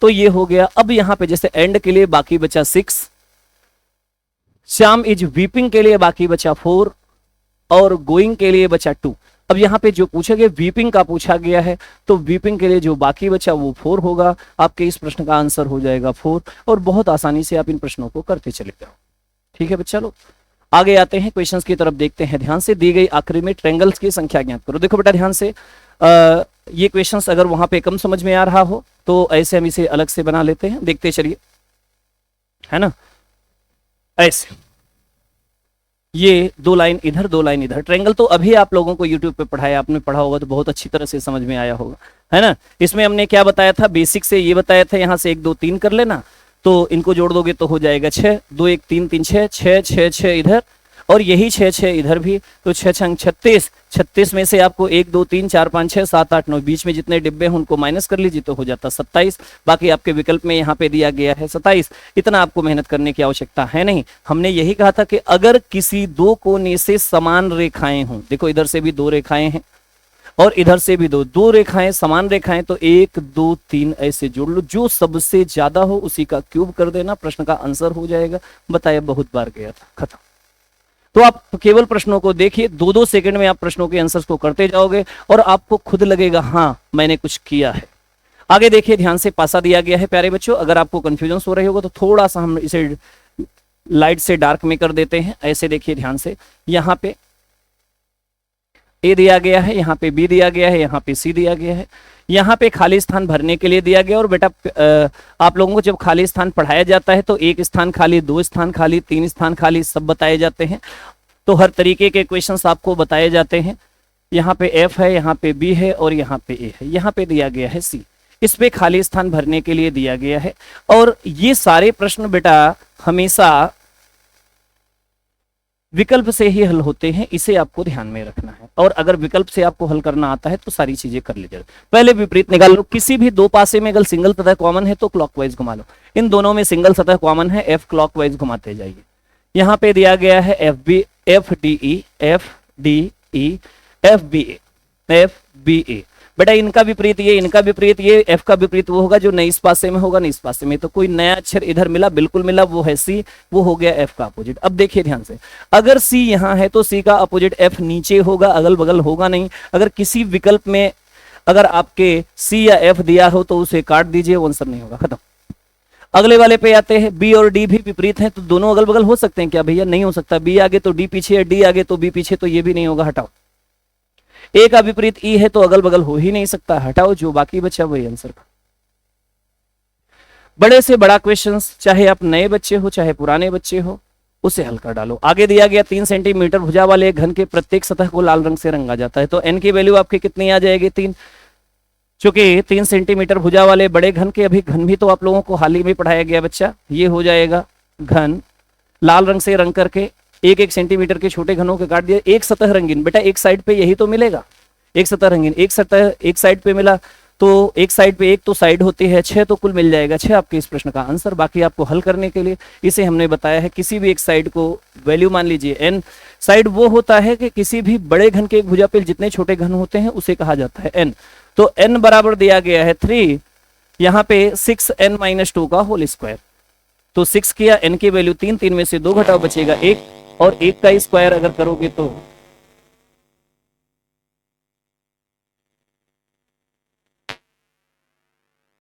तो ये हो गया। अब यहां पे जैसे एंड के लिए बाकी बचा 6, श्याम इज वीपिंग के लिए बाकी बचा 4 और गोइंग के लिए बचा 2। अब यहाँ पे जो पूछा गया वीपिंग का पूछा गया है, तो वीपिंग के लिए जो बाकी बचा वो 4 होगा। आपके इस प्रश्न का आंसर हो जाएगा 4। और बहुत आसानी से आप इन प्रश्नों को करते चले जाओ। ठीक है बच्चा लोग, आगे आते हैं क्वेश्चंस की तरफ, देखते हैं। ध्यान से, दी गई आखिरी में ट्रायंगल्स की संख्या ज्ञात करो। देखो बेटा ध्यान से, ये क्वेश्चंस अगर वहां पे कम समझ में आ रहा हो तो ऐसे हम इसे अलग से बना लेते हैं, देखते चलिए, है ना। ऐसे ये 2 लाइन इधर 2 लाइन इधर, ट्रायंगल तो अभी आप लोगों को यूट्यूब पे पढ़ाया, आपने पढ़ा होगा तो बहुत अच्छी तरह से समझ में आया होगा, है ना। इसमें हमने क्या बताया था, बेसिक से ये बताया था, यहाँ से 1 2 3 कर लेना, तो इनको जोड़ दोगे तो हो जाएगा 6, 2 1 3 3 6 6 6 6 इधर, और यही 6 6 इधर भी, तो 6 6 36, 36 में से आपको 1 2 3 4 5 6 7 8 9, बीच में जितने डिब्बे हैं उनको माइनस कर लीजिए तो हो जाता 27। बाकी आपके विकल्प में यहाँ पे दिया गया है 27। इतना आपको मेहनत करने की आवश्यकता है नहीं। हमने यही कहा था कि अगर किसी 2 कोने से समान रेखाएं हों, देखो इधर से भी 2 रेखाएं हैं और इधर से भी 2 रेखाएं समान रेखाएं, तो 1 2 3 ऐसे जोड़ लो, जो सबसे ज्यादा हो उसी का क्यूब कर देना, प्रश्न का आंसर हो जाएगा। बताया बहुत बार गया था, खत्म। तो आप केवल प्रश्नों को देखिए, 2-2 सेकंड में आप प्रश्नों के आंसर्स को करते जाओगे और आपको खुद लगेगा हाँ मैंने कुछ किया है। आगे देखिए, ध्यान से पासा दिया गया है प्यारे बच्चों। अगर आपको कंफ्यूजन हो रही होगा तो थोड़ा सा हम इसे लाइट से डार्क में कर देते हैं। ऐसे देखिए ध्यान से, यहाँ पे ए दिया गया है, यहाँ पे बी दिया गया है, यहाँ पे सी दिया गया है, यहाँ पे खाली स्थान भरने के लिए दिया गया। और बेटा आप लोगों को जब खाली स्थान पढ़ाया जाता है तो 1 स्थान खाली, 2 स्थान खाली, 3 स्थान खाली सब बताए जाते हैं। तो हर तरीके के क्वेश्चंस आपको बताए जाते हैं। यहाँ पे एफ है, यहाँ पे बी है और यहाँ पे ए है, यहाँ पे दिया गया है सी। इस पे खाली स्थान भरने के लिए दिया गया है। और ये सारे प्रश्न बेटा हमेशा विकल्प से ही हल होते हैं, इसे आपको ध्यान में रखना है। और अगर विकल्प से आपको हल करना आता है तो सारी चीजें कर लीजिए। पहले विपरीत निकाल लो। किसी भी दो पासे में अगर सिंगल सतह कॉमन है तो क्लॉकवाइज घुमा लो। इन दोनों में सिंगल सतह कॉमन है, एफ क्लॉकवाइज घुमाते जाइए। यहाँ पे दिया गया है F B, F D E, F D E, F B A, F B A. बेटा इनका विपरीत ये, इनका विपरीत ये, एफ का विपरीत वो होगा जो नई इस पासे में होगा, नई इस पासे में। तो कोई नया अक्षर इधर मिला, बिल्कुल मिला, वो है सी, वो हो गया एफ का अपोजिट। अब देखिए ध्यान से, अगर सी यहाँ है तो सी का अपोजिट एफ नीचे होगा, अगल बगल होगा नहीं। अगर किसी विकल्प में अगर आपके सी या एफ दिया हो तो उसे काट दीजिए, वो आंसर नहीं होगा, खत्म। अगले वाले पे आते हैं, बी और डी भी विपरीत हैं तो दोनों अगल बगल हो सकते हैं क्या भैया? नहीं हो सकता। बी आगे तो डी पीछे है, डी आगे तो बी पीछे, तो ये भी नहीं होगा, हटाओ। ए का विपरीत ई है तो अगल बगल हो ही नहीं सकता, हटाओ। जो बाकी बचा वही आंसर का। बड़े से बड़ा क्वेश्चंस, चाहे आप नए बच्चे हो चाहे पुराने बच्चे हो, उसे हल कर डालो। आगे दिया गया 3 सेंटीमीटर भुजा वाले घन के प्रत्येक सतह को लाल रंग से रंगा जाता है। तो एन की वैल्यू आपकी कितनी आ जाएगी? 3। चूंकि 3 सेंटीमीटर भुजा वाले बड़े घन के, अभी घन भी तो आप लोगों को हाल ही में पढ़ाया गया बच्चा, ये हो जाएगा घन लाल रंग से रंग करके 1-1 सेंटीमीटर के छोटे घनों के काट दिए। एक सतह रंगीन, बेटा एक साइड पे यही तो मिलेगा, एक सतह रंगीन, एक सतह एक साइड पे मिला तो एक साइड पे एक तो साइड होती है 6, तो कुल मिल जाएगा 6 आपके इस प्रश्न का आंसर। बाकी आपको हल करने के लिए इसे हमने बताया है, किसी भी एक साइड को वैल्यू मान लीजिए एन। साइड वो होता है कि किसी भी बड़े घन के एक भुजा पे जितने छोटे घन होते हैं उसे कहा जाता है एन। तो एन बराबर दिया गया है 3, यहाँ पे 6n-2 का होल स्क्वायर। तो 6 किया, एन की वैल्यू 3, 3 में से 2 घटाओ, बचेगा 1, और 1 का स्क्वायर अगर करोगे तो